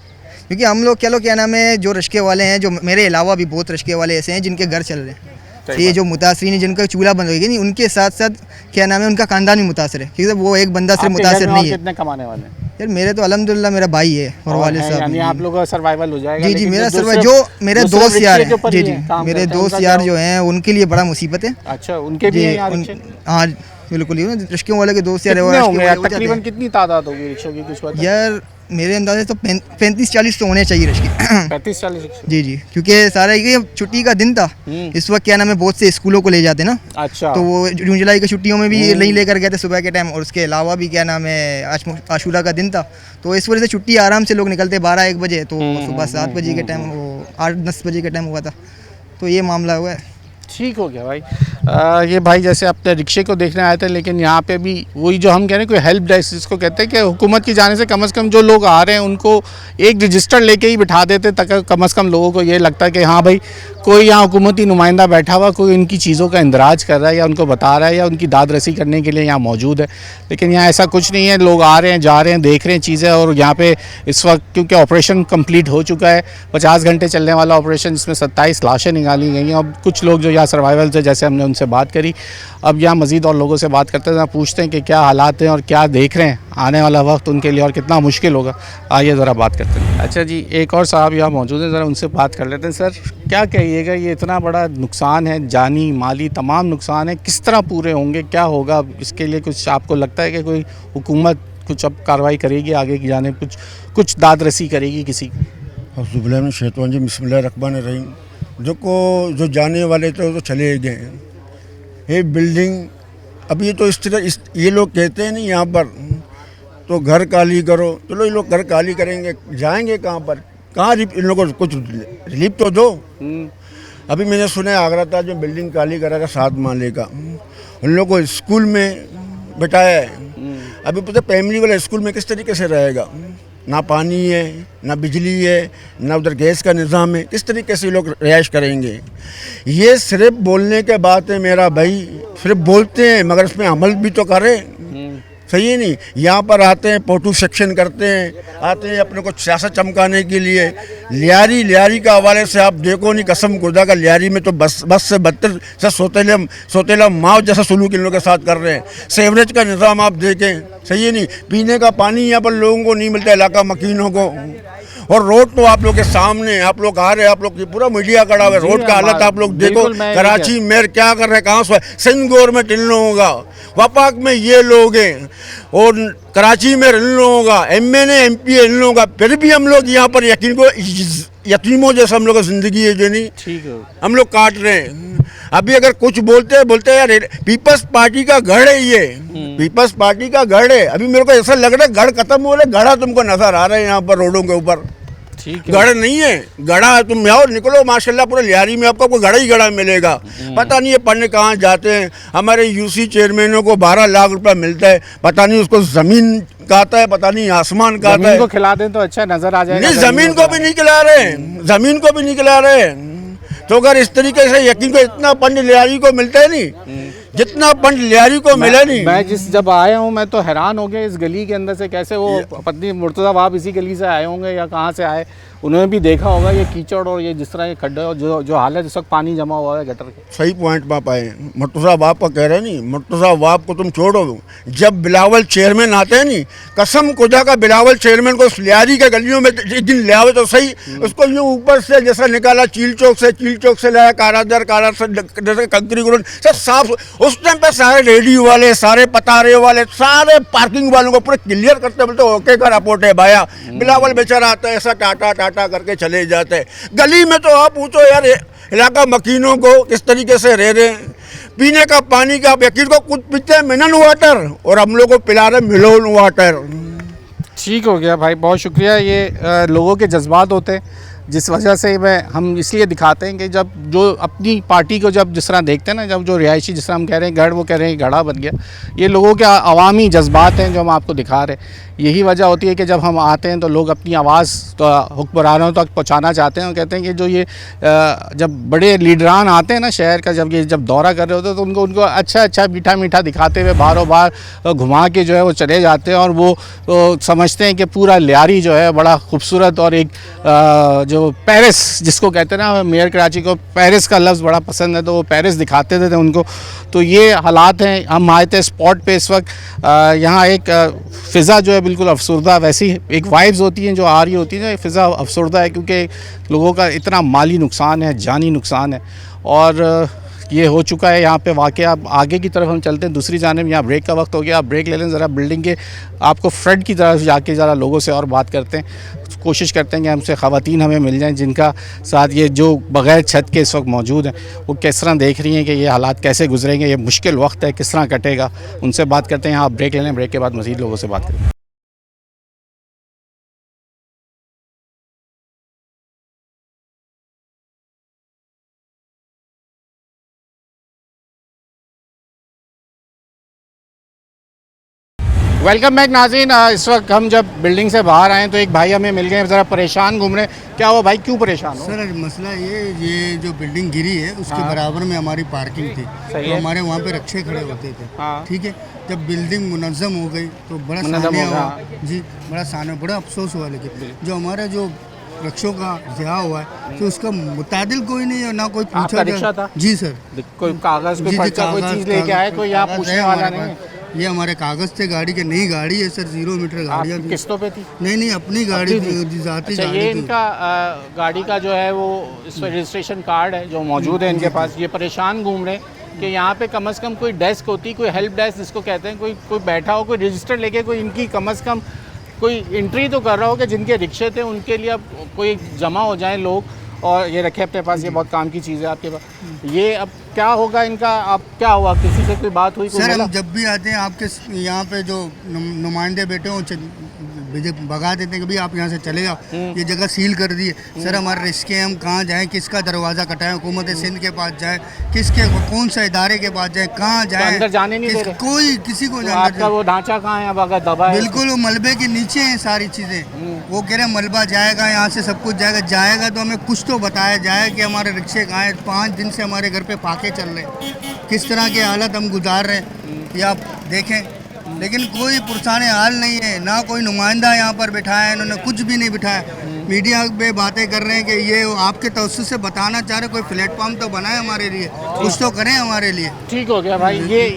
क्योंकि हम लोग क्या नाम है जो रश्के वाले हैं, जो मेरे अलावा भी बहुत रश्के वाले ऐसे हैं जिनके घर चल रहे हैं। ये जो मुतासरीन है, जिनका चूल्हा बंद हो गया, नहीं उनके साथ साथ क्या नाम है उनका खानदान भी मुतासर है, क्योंकि वो एक बंदा सिर्फ मुतासर नहीं है। कितने कमाने वाले हैं? यार मेरे तो अल्हम्दुलिल्लाह मेरा भाई है और वालिद साहब, यानी आप लोगों का सर्वाइवल हो जाएगा। जी जी, मेरा सर्वाइवल, जो मेरे दोस्त यार हैं, जी जी, मेरे दोस्त यार जो हैं उनके लिए बड़ा मुसीबत है। अच्छा, उनके भी हैं? हाँ बिल्कुल ही ना, रिक्शों वाले के दोस्त यार कितने होंगे यार, तकरीबन कितनी तादाद होगी रिक्शों की, कुछ पता? यार मेरे अंदाजे तो 35-40 तो होने चाहिए रिक्शे 35-40 रिक्शे? जी जी, क्योंकि सारा ये छुट्टी का दिन था इस वक्त, क्या नाम है, बहुत से स्कूलों को ले जाते ना, अच्छा। तो वो जून जुलाई की छुट्टियों में भी नहीं लेकर गए थे सुबह के टाइम, और उसके अलावा भी क्या नाम है आशूरा का दिन था, तो इस वजह से छुट्टी आराम से लोग निकलते 12-1 बजे, तो सुबह 7 बजे के टाइम, वो 8-10 बजे के टाइम हुआ था, तो ये मामला हुआ है। ठीक हो गया भाई। ये भाई जैसे अपने रिक्शे को देखने आए थे, लेकिन यहाँ पे भी वही जो हम कह रहे हैं, कोई हेल्प डेस्क जिसको कहते हैं, कि हुकूमत की जाने से कम जो लोग आ रहे हैं उनको एक रजिस्टर लेके ही बिठा देते, ताकि कम से कम लोगों को ये लगता है कि हाँ भाई कोई यहाँ हुकूमती नुमाइंदा बैठा हुआ, कोई उनकी चीज़ों का इंदराज कर रहा है या उनको बता रहा है या उनकी दाद रसी करने के लिए यहाँ मौजूद है। लेकिन यहाँ ऐसा कुछ नहीं है, लोग आ रहे हैं, जा रहे हैं, देख रहे हैं चीज़ें। और यहाँ पे इस वक्त क्योंकि ऑपरेशन कंप्लीट हो चुका है, 50 घंटे चलने वाला ऑपरेशन, जिसमें 27 लाशें निकाली गई हैं। अब कुछ लोग जो यहाँ सर्वाइवल से, जैसे हमने उनसे बात करी, अब यहाँ मज़ीद और लोगों से बात करते हैं, पूछते हैं कि क्या हालात हैं और क्या देख रहे हैं आने वाला वक्त उनके लिए और कितना मुश्किल होगा। आइए ज़रा बात करते हैं। अच्छा जी, एक और साहब यहाँ मौजूद हैं, ज़रा उनसे बात कर लेते हैं। सर क्या कहिएगा, ये इतना बड़ा नुकसान है, जानी माली तमाम नुकसान है, किस तरह पूरे होंगे, क्या होगा इसके लिए? कुछ आपको लगता है कि कोई हुकूमत कुछ अब कार्रवाई करेगी आगे की जाने, कुछ दाद रसी करेगी किसी की? बिस्मिल्लाहिर्रहमानिर्रहीम। जो जाने वाले थे वो तो चले गए। ये बिल्डिंग अब ये तो इस तरह ये लोग कहते हैं नहीं यहाँ पर तो घर खाली करो, चलो ये लोग घर खाली करेंगे, जाएंगे कहाँ पर? कहाँ इन लोगों को कुछ रिलीफ तो दो। अभी मैंने सुना है आगरा था जो बिल्डिंग खाली करेगा 7 माले का, उन लोगों को स्कूल में बिठाया है। अभी पता प्राइमरी वाला स्कूल में किस तरीके से रहेगा? ना पानी है, ना बिजली है, ना उधर गैस का निज़ाम है, किस तरीके से लोग रिहाइश करेंगे? ये सिर्फ बोलने के बात है मेरा भाई, सिर्फ बोलते हैं मगर इसमें अमल भी तो करें। सही है नहीं? यहाँ पर आते हैं, फोटो सेक्शन करते हैं, आते हैं अपने को सियासत चमकाने के लिए। लियारी का हवाले से आप देखो नहीं, कसम खुदा का, लियारी में तो बस से बदतर से सोतेला माँ जैसा सलूक इन लोगों के साथ कर रहे हैं। सेवरेज का निज़ाम आप देखें, सही है नहीं? पीने का पानी यहाँ पर लोगों को नहीं मिलता, इलाका मकीनों को। और रोड तो आप लोग के सामने, आप लोग आ रहे हैं, आप लोग की पूरा मीडिया खड़ा हुआ है, रोड का हालत आप लोग देखो। कराची मेयर क्या कर रहे हैं, कहाँ से? सिंध गवर्नमेंट इन लोगों का, वफाक में ये लोग हैं, और कराची में इन लोगों का, MNA MP इन लोगों का। फिर भी हम लोग यहाँ पर यतीमों जैसा हम लोग का जिंदगी है जो नहीं, ठीक है, हम लोग काट रहे हैं। अभी अगर कुछ बोलते हैं यार पीपल्स पार्टी का गढ़ है ये, पीपल्स पार्टी का गढ़ है। अभी मेरे को ऐसा लग रहा है गढ़ खत्म हो रहे, गढ़ा तुमको नजर आ रहा है यहाँ पर रोडों के ऊपर। गढ़ नहीं है, गढ़ा है। तुम आओ निकलो, माशाल्लाह पूरे लियारी में आपको गढ़ा ही गढ़ा मिलेगा। पता नहीं ये पढ़ने कहाँ जाते हैं। हमारे UC चेयरमैनों को 12 लाख रुपया मिलता है, पता नहीं उसको जमीन का आता है, पता नहीं आसमान का आता है। को खिला दें तो अच्छा नजर आ जाएगा। नहीं, जमीन को भी नहीं खिला रहे, जमीन को भी नहीं खिला रहे। तो अगर इस तरीके से यकीन को इतना फंड लियारी को मिलता है नहीं, जितना फंड लियारी को मिला नहीं। मैं जब आया हूँ मैं तो हैरान हो गया इस गली के अंदर से, कैसे वो पत्नी मुर्तज़ा आप इसी गली से आए होंगे या कहाँ से आए, उन्होंने भी देखा होगा ये कीचड़ और ये जिस तरह ये खड्डे और जो हालत इस वक्त पानी जमा हुआ है गटर के। सही पॉइंट आप आए। मुर्तज़ा बाप का कह रहे नहीं, मुर्तज़ा बाप को तुम छोड़ो। जब बिलावल चेयरमैन आते हैं नहीं, कसम खुदा का बिलावल चेयरमैन को लियारी के गलियों में एक दिन ले आवे तो सही, उसको यूँ ऊपर से जैसा निकाला चील चौक से लाया कारादर से कंकरी ग्राउंड से साफ। उस टाइम पे सारे रेडियो वाले, सारे पतारे वाले, सारे पार्किंग वालों को पूरे क्लियर करते बोलते ओके का रिपोर्ट है भाया। बिलावल बेचारा आता है ऐसा टाटा करके चले जाते हैं। गली में तो आप पूछो यार इलाका मकीनों को किस तरीके से रह रहे हैं। पीने का पानी का आप यकीन को कुछ पीते हैं मिनरल वाटर और हम लोग को पिला रहे मिनरल वाटर। ठीक हो गया भाई, बहुत शुक्रिया। ये लोगों के जज्बात होते हैं जिस वजह से हम इसलिए दिखाते हैं कि जब जो अपनी पार्टी को जब जिस तरह देखते हैं ना, जब जो रिहायशी जिस तरह हम कह रहे हैं गढ़, वो कह रहे हैं गढ़ा बन गया। ये लोगों के अवामी जज्बात हैं जो हम आपको दिखा रहे हैं। यही वजह होती है कि जब हम आते हैं तो लोग अपनी आवाज़ तो हुक्मरानों तक पहुंचाना चाहते हैं और कहते हैं कि जो ये जब बड़े लीडरान आते हैं ना शहर का, जब दौरा कर रहे होते हैं तो उनको अच्छा मीठा दिखाते हुए बारों बार घुमा के जो है वो चले जाते हैं। और वो समझते हैं कि पूरा लियारी जो है बड़ा खूबसूरत और एक जो पेरिस जिसको कहते हैं ना, मेयर कराची को पेरिस का लफ्ज़ बड़ा पसंद है, तो वो पेरिस दिखाते थे उनको। तो ये हालात हैं। हम आए थे स्पॉट पे इस वक्त, यहाँ एक फ़िज़ा जो है बिल्कुल अफसरदा, वैसी एक वाइब्स होती हैं जो आ रही होती हैं, फ़िज़ा अफसरदा है क्योंकि लोगों का इतना माली नुकसान है, जानी नुकसान है। और ये हो चुका है यहाँ पे वाक़या। अब आगे की तरफ हम चलते हैं, दूसरी जानिब यहाँ ब्रेक का वक्त हो गया। आप ब्रेक ले लें ज़रा, बिल्डिंग के आपको फ्रंट की तरफ जाके ज़रा लोगों से और बात करते हैं, कोशिश करते हैं कि हमसे ख़वातीन हमें मिल जाएं जिनका साथ ये जो बग़ैर छत के इस वक्त मौजूद हैं, वो किस तरह देख रही हैं कि ये हालात कैसे गुजरेंगे, ये मुश्किल वक्त है, किस तरह कटेगा। उनसे बात करते हैं। यहाँ आप ब्रेक ले लें, ब्रेक के बाद मज़ीद लोगों से बात करें। वेलकम बैक नाज़रीन। इस वक्त हम जब बिल्डिंग से बाहर आए तो एक भाई हमें मिल गए, ज़रा परेशान घूम रहे हैं। क्या हुआ भाई, क्यों परेशान हो? सर मसला ये जो बिल्डिंग गिरी है उसके बराबर में हमारी पार्किंग थी, तो हमारे वहाँ पे रक्षे खड़े होते थे। ठीक है, जब बिल्डिंग मुनज़्ज़म हो गई तो बड़ा सानिया हुआ जी, बड़ा सानिया, बड़ा अफसोस हुआ। लेकिन जो हमारा जो रक्षों का ज़िया हुआ है तो उसका मुतादिल कोई नहीं है, ना कोई पूछा रिक्शा था? जी सर, कोई कागज़ कोई पर्चा कोई चीज़ लेके आए, कोई यहाँ पूछने वाला नहीं है? ये हमारे कागज़ थे, गाड़ी के नई गाड़ी है सर, 0 मीटर गाड़ियाँ थी। किस्तों पे थी? नहीं अपनी गाड़ी थी, जाती अच्छा, गाड़ी ये थी। इनका गाड़ी का जो है वो इस पर रजिस्ट्रेशन कार्ड है जो मौजूद है इनके पास। ये परेशान घूम रहे हैं कि यहाँ पे कम से कम कोई डेस्क होती, कोई हेल्प डेस्क जिसको कहते हैं, कोई बैठा हो, कोई रजिस्टर लेके कोई इनकी कम से कम कोई एंट्री तो कर रहा हो कि जिनके रिक्शे थे उनके लिए अब कोई जमा हो जाए लोग। और ये रखे अपने पास, ये बहुत काम की चीज़ है आपके पास। ये अब क्या होगा इनका? अब क्या हुआ, किसी से कोई बात हुई? सर हम जब भी आते हैं आपके यहाँ पे जो नुमाइंदे बैठे हों भगा देते हैं कि भाई आप यहाँ से चले जाओ, ये जगह सील कर दी है। सर हमारे रिस्क है, हम कहाँ जाएं, किसका दरवाज़ा कटाएं, हुकूमत सिंध के पास जाएं, किसके कौन सा इदारे के पास जाएं, कहाँ जाएं? अंदर जाने नहीं दे रहे कोई, किसी को तो आपका वो ढांचा कहाँ है अब अगर दबा है? बिल्कुल वो मलबे के नीचे हैं सारी चीज़ें। वो कह रहे हैं मलबा जाएगा, यहाँ से सब कुछ जाएगा तो हमें कुछ तो बताया जाए कि हमारे रिक्शे कहाँ हैं। 5 दिन से हमारे घर पे फाके चल रहे हैं, किस तरह के हालत हम गुजार रहे हैं ये आप देखें। लेकिन कोई पुरसाने हाल नहीं है, ना कोई नुमाइंदा यहाँ पर बिठाया है, इन्होंने कुछ भी नहीं बिठाया। मीडिया पे बातें कर रहे हैं कि ये आपके तवज्जुह से बताना चाह रहे, कोई प्लेटफॉर्म तो बनाए हमारे लिए, कुछ तो करें हमारे लिए। ठीक हो गया भाई, ये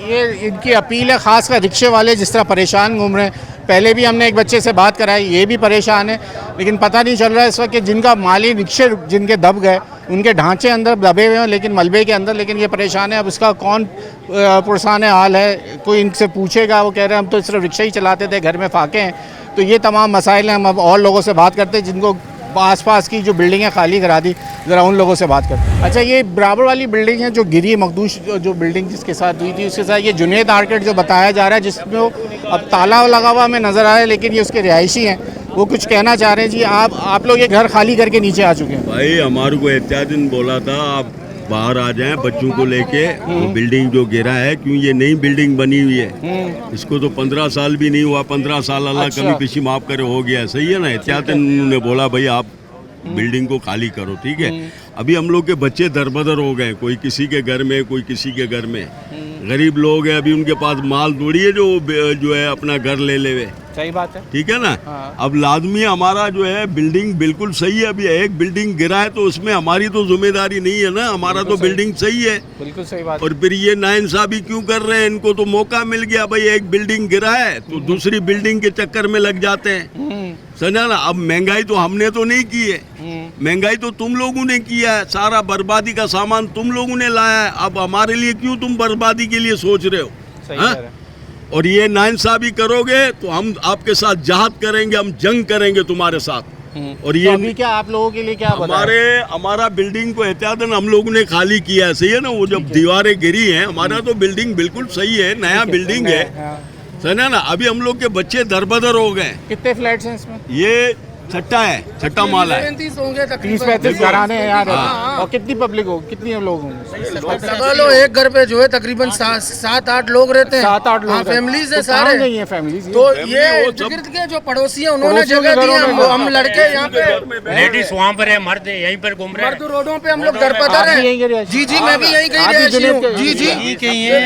इनकी अपील है, ख़ासकर रिक्शे वाले जिस तरह परेशान घूम रहे हैं। पहले भी हमने एक बच्चे से बात कराई, ये भी परेशान है, लेकिन पता नहीं चल रहा है इस वक्त कि जिनका माली रिक्शे जिनके दब गए, उनके ढांचे अंदर दबे हुए हैं लेकिन मलबे के अंदर, लेकिन ये परेशान है। अब इसका कौन पुरसान हाल है, कोई इनसे पूछेगा? वो कह रहे हैं हम तो सिर्फ रिक्शा ही चलाते थे, घर में फाके हैं। तो ये तमाम मसाइल हैं। हम अब और लोगों से बात करते हैं जिनको आस-पास की जो बिल्डिंगें खाली करा दी, ज़रा उन लोगों से बात करते हैं। अच्छा, ये बराबर वाली बिल्डिंग है जो गिरी, मखदूश जो बिल्डिंग जिसके साथ हुई थी, उसके साथ ये जुनैद आर्केड जो बताया जा रहा है जिसमें अब ताला लगा हुआ हमें नज़र आ रहा है, लेकिन ये उसके रिहायशी हैं, वो कुछ कहना चाह रहे हैं। जी आप लोग ये घर खाली करके नीचे आ चुके हैं। भाई हमारे को एहतियातन बोला था आप बाहर आ जाएं बच्चों को लेके, वो बिल्डिंग जो गिरा है, क्यों ये नई बिल्डिंग बनी हुई है, इसको तो 15 साल भी नहीं हुआ। 15 साल अल्लाह अच्छा। कभी पीछे माफ करे हो गया, सही है ना। एहतियातन उन्होंने बोला भाई आप बिल्डिंग को खाली करो, ठीक है। अभी हम लोग के बच्चे दरबदर हो गए, कोई किसी के घर में, कोई किसी के घर में। गरीब लोग हैं, अभी उनके पास माल थोड़ी है जो है अपना घर ले लेवे। सही बात है, ठीक है ना। हाँ। अब लाजमी हमारा जो है बिल्डिंग बिल्कुल सही है। अभी एक बिल्डिंग गिरा है तो उसमें हमारी तो जिम्मेदारी नहीं है ना, हमारा तो बिल्डिंग सही है। बिल्कुल सही बात। और फिर ये नाइंसाफी क्यों कर रहे हैं? इनको तो मौका मिल गया भाई, एक बिल्डिंग गिरा है तो दूसरी बिल्डिंग के चक्कर में लग जाते हैं, समझा ना। अब महंगाई तो हमने तो नहीं की है, महंगाई तो तुम लोगों ने किया है, सारा बर्बादी का सामान तुम लोगों ने लाया है। अब हमारे लिए क्यों तुम बर्बादी के लिए सोच रहे हो? हाँ? और ये नाइंसाफी करोगे तो हम आपके साथ जहाद करेंगे, हम जंग करेंगे तुम्हारे साथ। और ये तो अभी क्या आप लोगों के लिए क्या हमारा बिल्डिंग को एहतियातन हम लोगों ने खाली किया है, सही है ना। वो जब दीवारें गिरी हैं, हमारा तो बिल्डिंग बिल्कुल सही है, नया बिल्डिंग है, समझा ना। अभी हम लोग के बच्चे दरबदर हो गए। कितने फ्लैट्स हैं इसमें? ये छठा है, छठा माला है। 30-35 घराने हैं यार। और कितनी पब्लिक हो, कितने लोग होंगे? लगा लो एक घर पे जो है तकरीबन 7-8 लोग रहते हैं। 7-8 लोग फैमिलीज है तो सारे। नहीं है फैमिलीज तो ये गिरद के जो पड़ोसी हैं उन्होंने जगह दी है, हम लड़के यहाँ पे लेडीज वहाँ पर है, मर्द यहीं पर घूम रहे हैं। मर्द रोडों पे हम लोग दरपदर हैं। जी जी, मैं भी यहीं कहीं रहती हूँ। जी जी,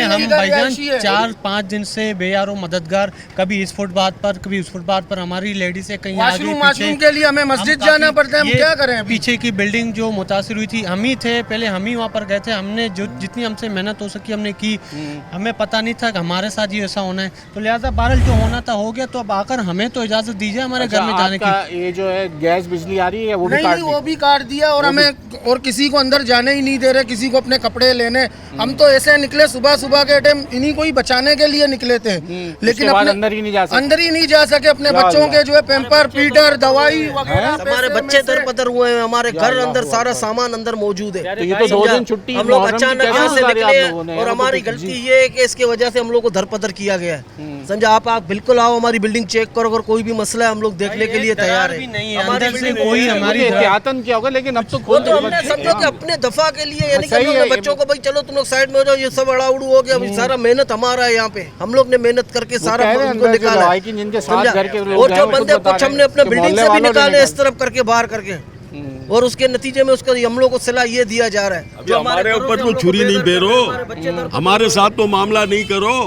हम भाईजान 4-5 दिन से बेयारो मददगार, कभी इस फुटपाथ पर कभी उस फुटपाथ पर हमारी लेडीज है, कहीं आगे पीछे बाथरूम के लिए हमें मस्जिद जाना पड़ता है, हम ये क्या करें अभी? पीछे की बिल्डिंग जो मुतासिर हुई थी हम ही थे, पहले हम ही वहाँ पर गए थे, हमने जो जितनी हमसे मेहनत हो सकी हमने की। हमें पता नहीं था कि हमारे साथ ये ऐसा होना है, तो लिहाजा बहरहाल जो होना था हो गया। तो अब आकर हमें तो इजाज़त दीजिए हमारे घर में जाने की। ये जो है गैस बिजली आ रही है वो भी नहीं काट नहीं, दी। वो भी काट दिया और हमें और किसी को अंदर जाने ही नहीं दे रहे, किसी को अपने कपड़े लेने। हम तो ऐसे निकले सुबह सुबह के टाइम, इन्हीं को ही बचाने के लिए निकले थे, लेकिन बाद अपने अंदर ही नहीं जा सकते। अंदर ही नहीं जा सके। अपने बच्चों के जो है पेम्पर, पीटर, दवाई वगैरह हमारे बच्चे दर हुए हैं, हमारे घर अंदर सारा सामान अंदर मौजूद है। तो ये तो 2 दिन छुट्टी हम लोग मुहर्रम की अचानक कैसे यहाँ से गुजारी निकले आप लोगों ने? और वो तो हमारी कुछ गलती ये है कि इसके वजह से हम लोग को दरपदर किया गया है। समझा आप बिल्कुल आओ, हमारी बिल्डिंग चेक करो, अगर कोई भी मसला है हम लोग देखने के लिए तैयार है। नहीं हमारी अंदर से बिल्डिंग कोई हमारी हमारी एहतियातन क्या होगा, लेकिन अब तो वो खुद तो हमने समझो कि अपने दफा के लिए, यानी कि सही हम लोग है, ने बच्चों को भाई चलो तुम लोग साइड में हो जाओ, ये सब अड़ा उड़ू हो गया। अभी सारा मेहनत हमारा है यहाँ पे, हम लोग ने मेहनत करके सारा कह रहे हैं उनको अंदर जो निकाला दवाई की जिनके साथ समझा? घर के लोग और हैं, जो वो खुद बंदे बता कुछ रहे हमने हैं अपने कि बिल्डिंग मोहल्ले से भी वालों ने निकाले इस तरफ करके बाहर करके, और उसके नतीजे में उसका हम लोग को सलाह ये दिया जा रहा है जो हमारे ऊपर तो छुरी नहीं फेरो, हमारे साथ तो मामला नहीं करो।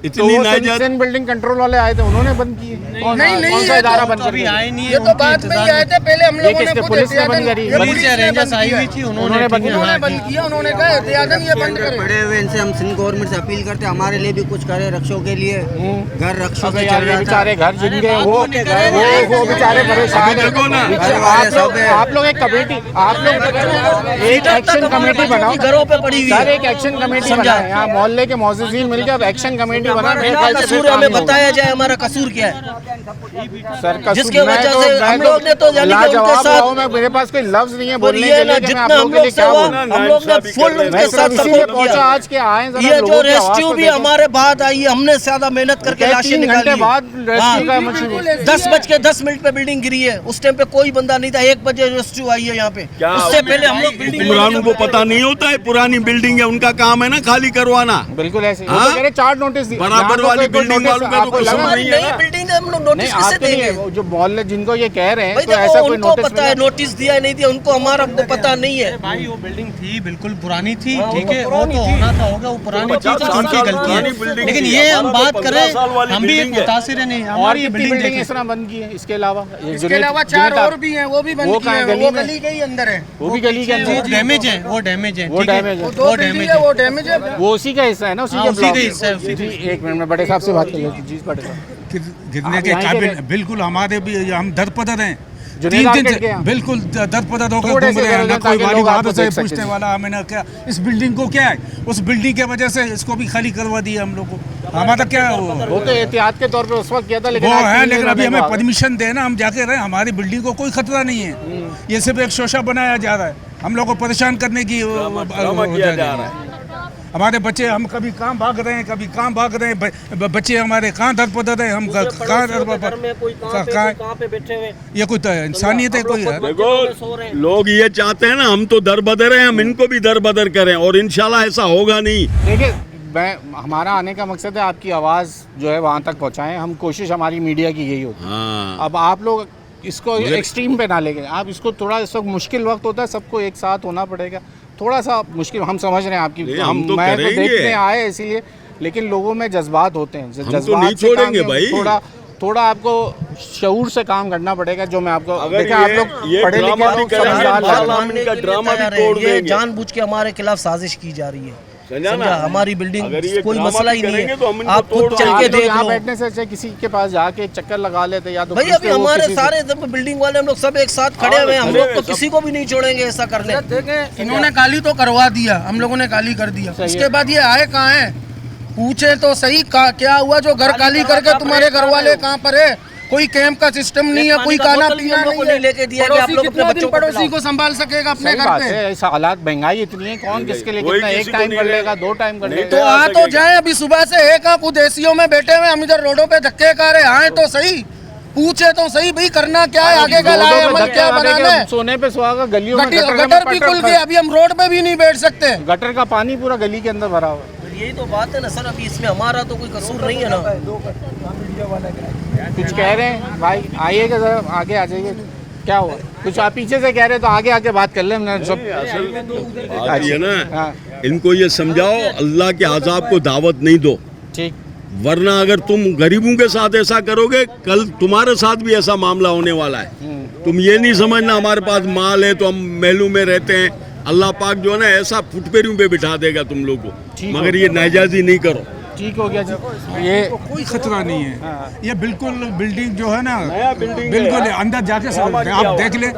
तो इतनी वो नाजायज सिंध बिल्डिंग कंट्रोल वाले आए थे, उन्होंने बंद किए। कौन नहीं, नहीं, कौन सा ये इदारा तो बंद कर अभी दिया? आए नहीं है, ये तो उनके बाद में ही इंतजार आए थे, पहले हम लोगों ने किसने? खुद पुलिस ने बंद एहतियातन- करी? ये पुलिस पुलिस या ने रेंजर्स बंद आई किया। हुई थी, उन्होंने उन्होंने बंद किया। उन्होंने बंद किया, उन्होंने कहा एहतियातन ये बंद करें। पड़े हुए इनसे हम सिंध गवर्नमेंट से अपील करते हैं हमारे लिए भी कुछ करे, रक्षों के लिए घर रक्षों अबे से यार चल ये रहा था। बेचारे घर जिनके वो बेचारे परेशान अभी देखो ना। हैं। आप लोग एक कमेटी, आप लोग एक एक्शन कमेटी बनाओ, घरों पे पड़ी हुई सर है। एक एक्शन कमेटी बनाए, यहाँ मोहल्ले के मौजूदीन मिलकर अब एक्शन कमेटी बना। मेरे ख्याल से कसूर फिर हमें काम होगा। बताया जाए हमारा कसूर क्या है, सर कसूर जिसके मैं वजह तो- से मैं हम तो लोग ने तो यानी कि उनके लाजवाब साथ- हुआ हूं मैं, मेरे पास कोई लफ्ज नहीं है और बोलने ये के ना लिए कि मैं जितना आप हम लोगों के लोग लिए से क्या हुआ, बोलूं। हम लोग ने फुल उनके मैं साथ इसीलिए सपोर्ट पहुंचा किया। आज के आए जरा ये लोगों जो की आवाज रेस्क्यू तो भी देखो। हमारे बाद आई है, हमने ज्यादा मेहनत करके लाशें 3 निकाली घंटे बाद रेस्क्यू का मशीन 10:10 पे बिल्डिंग गिरी है, उस टाइम पे कोई बंदा नहीं था, 1 बजे रेस्क्यू आई है यहाँ पे। उससे पहले हम लोग बिल्डिंग हुक्मरानों को पता नहीं होता है, पुरानी बिल्डिंग है, उनका काम है ना खाली करवाना। बिल्कुल ऐसे हाँ? कह रहे 4 नोटिस दिए। बराबर यहाँ तो वाली कोई बिल्डिंग नोटिस वालों का तो आपको कसूर लगा? नहीं है नई ना। बिल्डिंग है, हम लोग नहीं नोटिस किससे आपके लिए देंगे? वो जो मोहल्ले जिनको ये कह रहे हैं भाई तो ऐसा देखो कोई उनको नोटिस पता है नोटिस दिया नहीं दिया, उनको हमारा को पता नहीं है। भाई वो बिल्डिंग थी बिल्कुल पुरानी थी, ठीक है, वो तो होना था होगा, वो पुरानी चीज तो उनकी गलती है। लेकिन ये हम बात करें, हम भी एक मुतासिर है नहीं, और हमारी ये कितनी बिल्डिंग बिल्डिंग देखिए। इस तरह बंद की है इसके अलावा? इसके अलावा 4 और भी हैं, वो भी बंद वो किए कहाँ हैं, गली वो में? गली के ही अंदर है। वो भी गली के वो अंदर डैमेज है, वो डैमेज है, वो ठीक है? डैमेज है। वो 2 बिल्डिंग है, वो डैमेज है। वो उसी का हिस्सा है ना, उसी हाँ, के उसी ब्लॉक का हिस्सा है, उसी जी एक मिनट में बड़े साहब से बात कर लेते हैं। जी बड़े साहब गिरने आप के यहाँ के काबिल रहे? बिल्कुल हमारे भी हम दरपदर हैं। जुनेद 3 दिन मार्केट के से यहाँ? बिल्कुल दरपदर होकर थोड़े घूम से रहे हैं, करो ना कोई ताकि वाली लोग बात आपको से देख सकें। पूछने वाला हमें ना क्या। इस बिल्डिंग को क्या है, उस बिल्डिंग के वजह से इसको भी खाली करवा दिया हम लोग को। हमारा क्या वो तो एहतियात के तौर पे उस वक्त किया था, लेकिन वो आज है, तीन लेकिन दिन अभी में हमें आ गए। परमिशन देना, हम जाके रहे, हमारी बिल्डिंग को कोई खतरा नहीं है। ये सिर्फ एक शोशा बनाया जा रहा है, हम लोग को परेशान करने की किया जा रहा है। हमारे बच्चे, हम कभी कहाँ भाग रहे हैं, कभी कहाँ भाग रहे हैं, बच्चे हमारे कहाँ दरपदर हैं, हम कहाँ घर में कोई कहाँ कहाँ पे बैठे हुए। ये कोई तो इंसानियत है कोई यार। देखो लोग ये चाहते हैं ना, हम तो दर बदर हैं, हम इनको भी दर बदर करें, और इंशाल्लाह ऐसा होगा नहीं। देखिए हमारा आने का मकसद है आपकी आवाज़ जो है वहाँ तक पहुँचाएं, हम कोशिश हमारी मीडिया की यही होती है। हाँ अब आप लोग इसको एक्सट्रीम पे ना लेके, आप इसको थोड़ा, इस वक्त मुश्किल वक्त होता है, सबको एक साथ होना पड़ेगा, थोड़ा सा मुश्किल, हम समझ रहे हैं आपकी, हम तो मैं तो करेंगे। देखने आए इसीलिए, लेकिन लोगों में जज्बात होते हैं, हम तो नहीं से काम छोड़ेंगे नहीं, भाई। थोड़ा आपको शऊर से काम करना पड़ेगा, जो मैं आपको अगर देखा आप लोग पढ़े लिखे ड्रामा लोग भी करेंगे, समझदार बात लोग। मानने का ड्रामा भी तैयार तोड़ है। ये देंगे। जानबूझ के हमारे खिलाफ साजिश की जा रही है, समझा ना? समझा? हमारी बिल्डिंग अगर ये कोई ड्रामा मसला भी ही नहीं करेंगे तो हम है, इनको आप खुद तोड़ चल आप के लोग देख यहाँ लो। बैठने से अच्छा किसी के पास जाके एक चक्कर लगा लेते, या तो भाई पूछते अभी वो हमारे किसी से- सारे जब बिल्डिंग वाले हम लोग सब एक साथ खड़े हुए हैं, हम लोग तो किसी को भी नहीं छोड़ेंगे ऐसा करने। देखें, इन्होंने काली तो करवा दिया, हम लोगों ने काली कर दिया, उसके बाद ये आए कहाँ हैं? पूछे तो सही क्या हुआ जो घर काली करके तुम्हारे घर वाले कहाँ पर है? कोई कैंप का सिस्टम नहीं है, कोई खाना पीना नहीं है, लेके दिया कि आप पड़ोसी लोग अपने कितना दिन बच्चों को पड़ोसी खिलाओ। को संभाल सकेगा अपने सही घर बात पे? है, ऐसा हालात, महंगाई इतनी है, कौन किसके लिए कोई कितना, किसी एक को टाइम नहीं कर ले- लेगा, 2 टाइम कर नहीं लेगा। तो आ तो जाए, अभी सुबह से एक आप खुद एसीओ में बैठे हुए, हम इधर रोडों पे धक्के खा रहे, आए तो सही, पूछे तो सही, भाई करना क्या है, आगे का लाए अमल क्या बनाना है? सोने पे सुहागा, गलियों में गटर भी खुल गया, अभी हम रोड पे भी नहीं बैठ सकते। गटर का पानी पूरा गली के अंदर भरा हुआ है। यही तो बात है ना सर, अभी इसमें हमारा तो कोई कसूर नहीं है ना। कुछ कह रहे हैं भाई, आइएगा जरा आगे आ जाइए, क्या हुआ? कुछ आप पीछे से कह रहे तो आगे आके बात कर ले, हमने सब बात ये ना, हाँ इनको ये समझाओ अल्लाह के अजाब को दावत नहीं दो, ठीक। वरना अगर तुम गरीबों के साथ ऐसा करोगे, कल तुम्हारे साथ भी ऐसा मामला होने वाला है। तुम ये नहीं समझना हमारे पास माल है तो हम महलों में रहते हैं। अल्लाह पाक जो है ना ऐसा फुटपेरियों पे बिठा देगा तुम लोग को, मगर ये नाजायज़ी नहीं करो। ठीक हो गया जी। ये कोई खतरा नहीं है, ये बिल्कुल बिल्डिंग जो है ना बिल्कुल अंदर जाके समझते हैं। आप देख लें,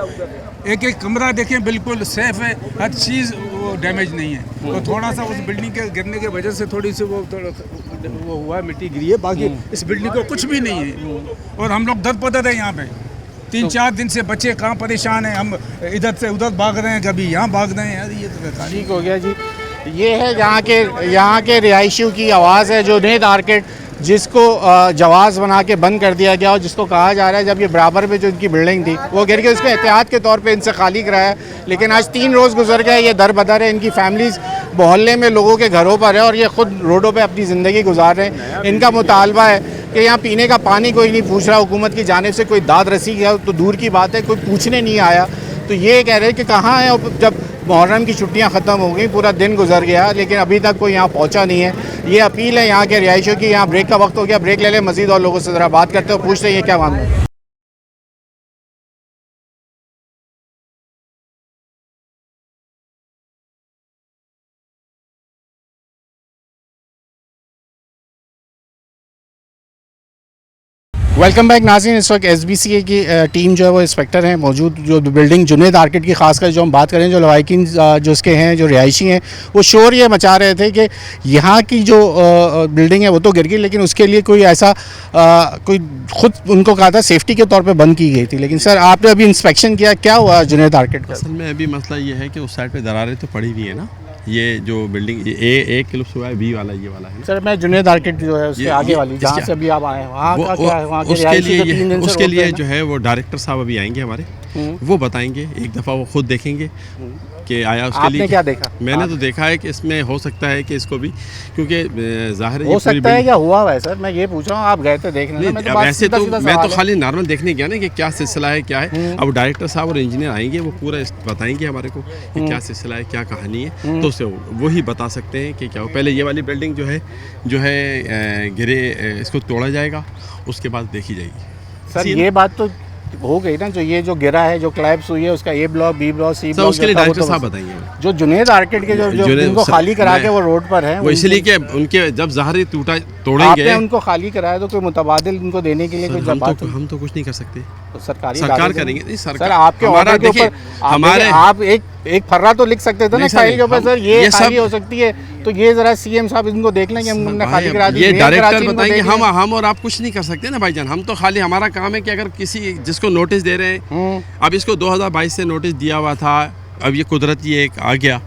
एक एक कमरा देखें, बिल्कुल सेफ है, हर चीज़ वो डैमेज नहीं है। तो थोड़ा सा उस बिल्डिंग के गिरने की वजह से थोड़ी सी वो हुआ, मिट्टी गिरी है, बाकी इस बिल्डिंग को कुछ भी नहीं है। और हम लोग दर पदर है यहाँ पे, 3-4 दिन से बच्चे कहाँ परेशान हैं, हम इधर से उधर भाग रहे हैं, कभी यहाँ भाग रहे हैं। यार ये तो ठीक हो गया जी। ये है यहाँ के रिहायशियों की आवाज़ है, जो जुनैद आर्किड जिसको जवाज़ बना के बंद कर दिया गया और जिसको कहा जा रहा है जब ये बराबर में जो इनकी बिल्डिंग थी वो गिर के उसको एहतियात के तौर पे इनसे खाली कराया, लेकिन आज 3 रोज़ गुजर गए, ये दर बदर है। इनकी फैमिलीज़ मोहल्ले में लोगों के घरों पर है और ये ख़ुद रोडों पे अपनी ज़िंदगी गुजार रहे हैं। इनका मुतालबा है कि यहाँ पीने का पानी कोई नहीं पूछ रहा, हुकूमत की जानिब से कोई दाद रसी है तो दूर की बात है, कोई पूछने नहीं आया। तो ये कह रहे हैं कि कहाँ है, जब मुहर्रम की छुट्टियां ख़त्म हो गई, पूरा दिन गुजर गया, लेकिन अभी तक कोई यहाँ पहुँचा नहीं है। ये अपील है यहाँ के रिहायशियों की। यहाँ ब्रेक का वक्त हो गया, ब्रेक ले लें, मज़ीद और लोगों से ज़रा बात करते हो, पूछते हैं ये क्या मामला है। वेलकम बैक नाज़रीन। इस वक्त SBCA की टीम जो है वो इंस्पेक्टर हैं मौजूद, जो बिल्डिंग जुनैद आर्किड की खासकर जो हम बात करें, जो लवाकिन जो उसके हैं, जो रिहायशी हैं, वो शोर ये मचा रहे थे कि यहाँ की जो बिल्डिंग है वो तो गिर गई, लेकिन उसके लिए कोई ऐसा कोई खुद उनको कहा था सेफ्टी के तौर पे बंद की गई थी। लेकिन सर आपने अभी इंस्पेक्शन किया, क्या हुआ जुनैद आर्किड का? असल में अभी मसला ये है कि उस साइड पे दरारें तो पड़ी हुई है ना, ये जो बिल्डिंग एक किलो हुआ है, बी वाला ये वाला है। सर मैं जुनैद आर्किड जो है उसके आगे वाली जहाँ से अभी आप आए हैं, वहाँ का क्या है? वहाँ के उसके लिए जो है वो डायरेक्टर साहब अभी आएंगे हमारे, वो बताएंगे, एक दफ़ा वो खुद देखेंगे कि आया उसके आपने लिए क्या देखा? मैंने तो देखा है कि इसमें हो सकता है कि इसको भी, क्योंकि ज़ाहिर है हो सकता है क्या हुआ है सर, मैं ये पूछ रहा हूँ, आप गए थे देखने? वैसे तो मैं तो खाली नॉर्मल देखने गया ना कि क्या सिलसिला है, क्या है। अब डायरेक्टर साहब और इंजीनियर आएंगे, वो पूरा बताएंगे हमारे को कि क्या सिलसिला है, क्या कहानी है, तो उससे वही बता सकते हैं कि क्या हो। पहले ये वाली बिल्डिंग जो है गिरे, इसको तोड़ा जाएगा, उसके बाद देखी जाएगी। सर ये बात तो हो गई ना, जो ये जो गिरा है, जो क्लैप्स हुई है, उसका A block, B block, C block, उसके लिए डायरेक्टर साहब बताएंगे। जो जुनैद आर्किड के जो इनको खाली करा के वो रोड पर है, वो इसलिए कि उनके जब ज़ाहिर तोड़ेंगे, आपने उनको खाली कराया तो कोई मुतबादिल उनको देने के लिए कोई जवाब? हम तो कुछ नहीं कर सकते, तो सरकार करेंगे। नहीं सर आपके हमारा देखिए, हमारे आप एक फर्रा तो लिख सकते थे ना फाइल के ऊपर, सर ये खाली हो सकती है, तो ये जरा CM साहब इनको देख लेंगे, हमने खाली करा दी, ये डायरेक्टर बताएंगे। हम और आप कुछ नहीं कर सकते ना भाईजान, हम तो खाली हमारा काम है कि अगर किसी जिसको नोटिस दे रहे हैं, अब इसको 2022 से नोटिस दिया हुआ था, अब ये कुदरती एक आ गया,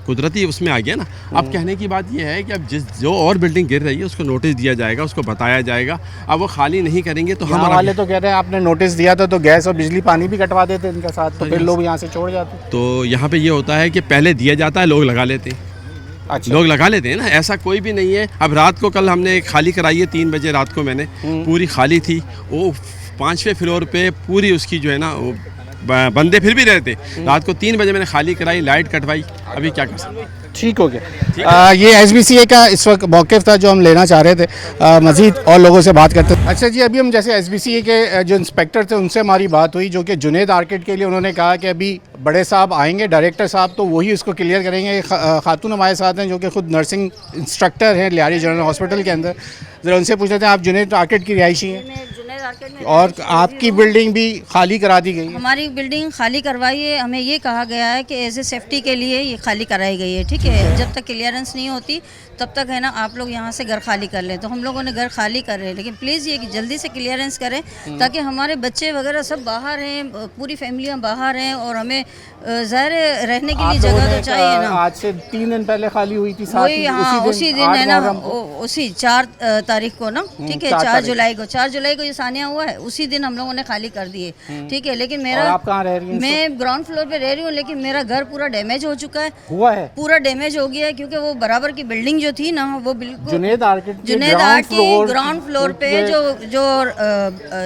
कुदरती उसमें आ गया ना। अब कहने की बात ये है कि अब जो और बिल्डिंग गिर रही है उसको नोटिस दिया जाएगा, उसको बताया जाएगा। अब वो खाली नहीं करेंगे तो हम वाले तो कह रहे हैं आपने नोटिस दिया था तो गैस और बिजली पानी भी कटवा देते इनके साथ, तो फिर लोग यहाँ से छोड़ जाते। तो यहाँ पे ये होता है कि पहले दिया जाता है, लोग लगा लेते हैं। अच्छा। लोग लगा लेते हैं ना, ऐसा कोई भी नहीं है। अब रात को कल हमने खाली कराई है 3 बजे रात को, मैंने पूरी खाली थी, वो 5वें फ्लोर पे पूरी उसकी जो है ना वो बंदे फिर भी रहते। रात को 3 बजे मैंने खाली कराई, लाइट कटवाई, अभी क्या कर सकते। ठीक हो गया। ये SBCA का इस वक्त मौक़िफ़ था जो हम लेना चाह रहे थे, मज़ीद और लोगों से बात करते। अच्छा जी, अभी हम जैसे SBCA के जो इंस्पेक्टर थे उनसे हमारी बात हुई, जो कि जुनैद आर्किड के लिए उन्होंने कहा कि अभी बड़े साहब आएंगे, डायरेक्टर साहब, तो वही उसको क्लियर करेंगे। खातून हमारे साथ हैं जो कि खुद नर्सिंग इंस्ट्रक्टर हैं लियारी जनरल हॉस्पिटल के अंदर। ज़रा उनसे पूछ रहे थे, आप जुनैद आर्किड की रिहायशी हैं और आपकी बिल्डिंग भी खाली करा दी गई है? हमारी बिल्डिंग खाली करवाई है, हमें ये कहा गया है कि एज ए सेफ्टी के लिए ये खाली कराई गई है, ठीक है। जब तक क्लियरेंस नहीं होती तब तक है ना आप लोग यहाँ से घर खाली कर लें, तो हम लोगों ने घर खाली कर रहे हैं, लेकिन प्लीज़ ये कि जल्दी से क्लियरेंस करें ताकि हमारे बच्चे वगैरह सब बाहर हैं, पूरी फैमिलियाँ बाहर हैं और हमें ज़ाहिर रहने के लिए जगह तो चाहिए ना। आज से 3 दिन पहले खाली हुई थी, वही हाँ उसी दिन है ना, उसी 4 तारीख को ना, ठीक है, 4 जुलाई को ये सानिया हुआ है, उसी दिन हम लोगों ने खाली कर दिए, ठीक है। लेकिन मेरा, आप कहाँ रह रही हैं? मैं ग्राउंड फ्लोर पे रह रही हूँ, लेकिन मेरा घर पूरा डैमेज हो चुका है, पूरा डैमेज हो गया है, क्योंकि वो बराबर की बिल्डिंग जो थी ना, वो बिल्कुल जुनैद आर्किड की ग्राउंड फ्लोर पे जो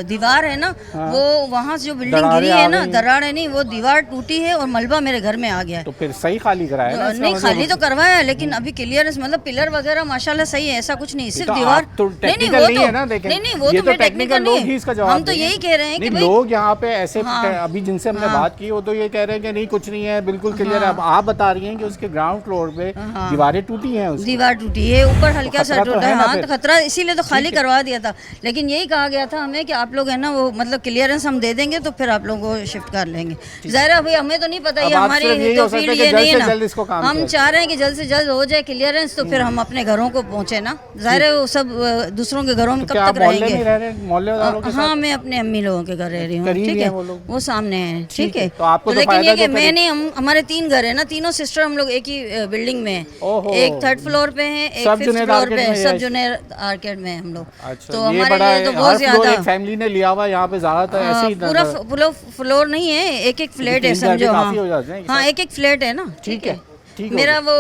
दीवार है ना, वो वहाँ से जो बिल्डिंग गिरी है ना, दरार है नहीं, वो दीवार टूटी है और मलबा मेरे घर में आ गया है। तो फिर सही खाली कराया? नहीं खाली तो करवाया, लेकिन अभी क्लियरेंस मतलब पिलर वगैरह माशाल्लाह सही है, ऐसा कुछ नहीं, सिर्फ दीवार नहीं, वो तो टेक्निकल नहीं है, ही इसका जवाब हम तो देंगे। यही कह रहे हैं कि नहीं, भाई लोग यहाँ पे ऐसे हाँ, अभी जिनसे हमने हाँ, बात की वो तो ये कह रहे हैं कि नहीं कुछ नहीं है, बिल्कुल क्लियर है। अब आप बता रही हैं कि उसके ग्राउंड फ्लोर पे हाँ, दीवारें टूटी हैं उसकी। दीवार टूटी है, ऊपर हल्का सा खतरा तो टूटा है है, ना हाँ फिर? तो खतरा, इसीलिए तो खाली करवा दिया था। लेकिन यही कहा गया था हमें कि आप लोग है ना वो मतलब क्लियरेंस हम दे देंगे तो फिर आप लोगों को शिफ्ट कर लेंगे। ज़ाहिर है अभी हमें तो नहीं पता, अब ये आप हमारी सिर्फ यही तो हो सकता फील्ड है कि ये जल्द नहीं से है जल्द इसको ना। काम हम किया चाह रहे हैं कि जल्द से जल्द हो जाए क्लियरेंस तो फिर हम अपने घरों को पहुँचे ना। ज़ाहिर है वो सब दूसरों के घरों में क्या कब आप तक मोहल्ले में रहेंगे। रह रहे हैं, मोहल्ले वालों के हाँ साथ? मैं अपने अम्मी लोगों के घर रह रही हूँ, करीब ठीक ही है, हैं वो लोग? वो सामने है, ठीक है। तो आपको तो लेकिन फायदा ये कि तो मैं करीब- नहीं, हम हमारे 3 घर है ना, तीनों सिस्टर हम लोग एक ही बिल्डिंग में हैं। ओहो। एक 3rd फ्लोर पे है, एक सब 5th जुनैद फ्लोर आर्केड पे में है, सब है? जुनैद आर्केड में हम लोग। अच्छा, तो ये हमारे बड़ा लिए तो हर बहुत फ्लोर ज्यादा एक फैमिली ने लिया हुआ, यहाँ पे ज्यादातर ऐसे ही पूरा पूरा फ्लोर नहीं है, एक एक फ्लैट है तीन घर के समझो। काफी हो जाते हाँ हैं, हाँ, एक एक फ्लैट है ना, ठीक है, ठीक हो मेरा वो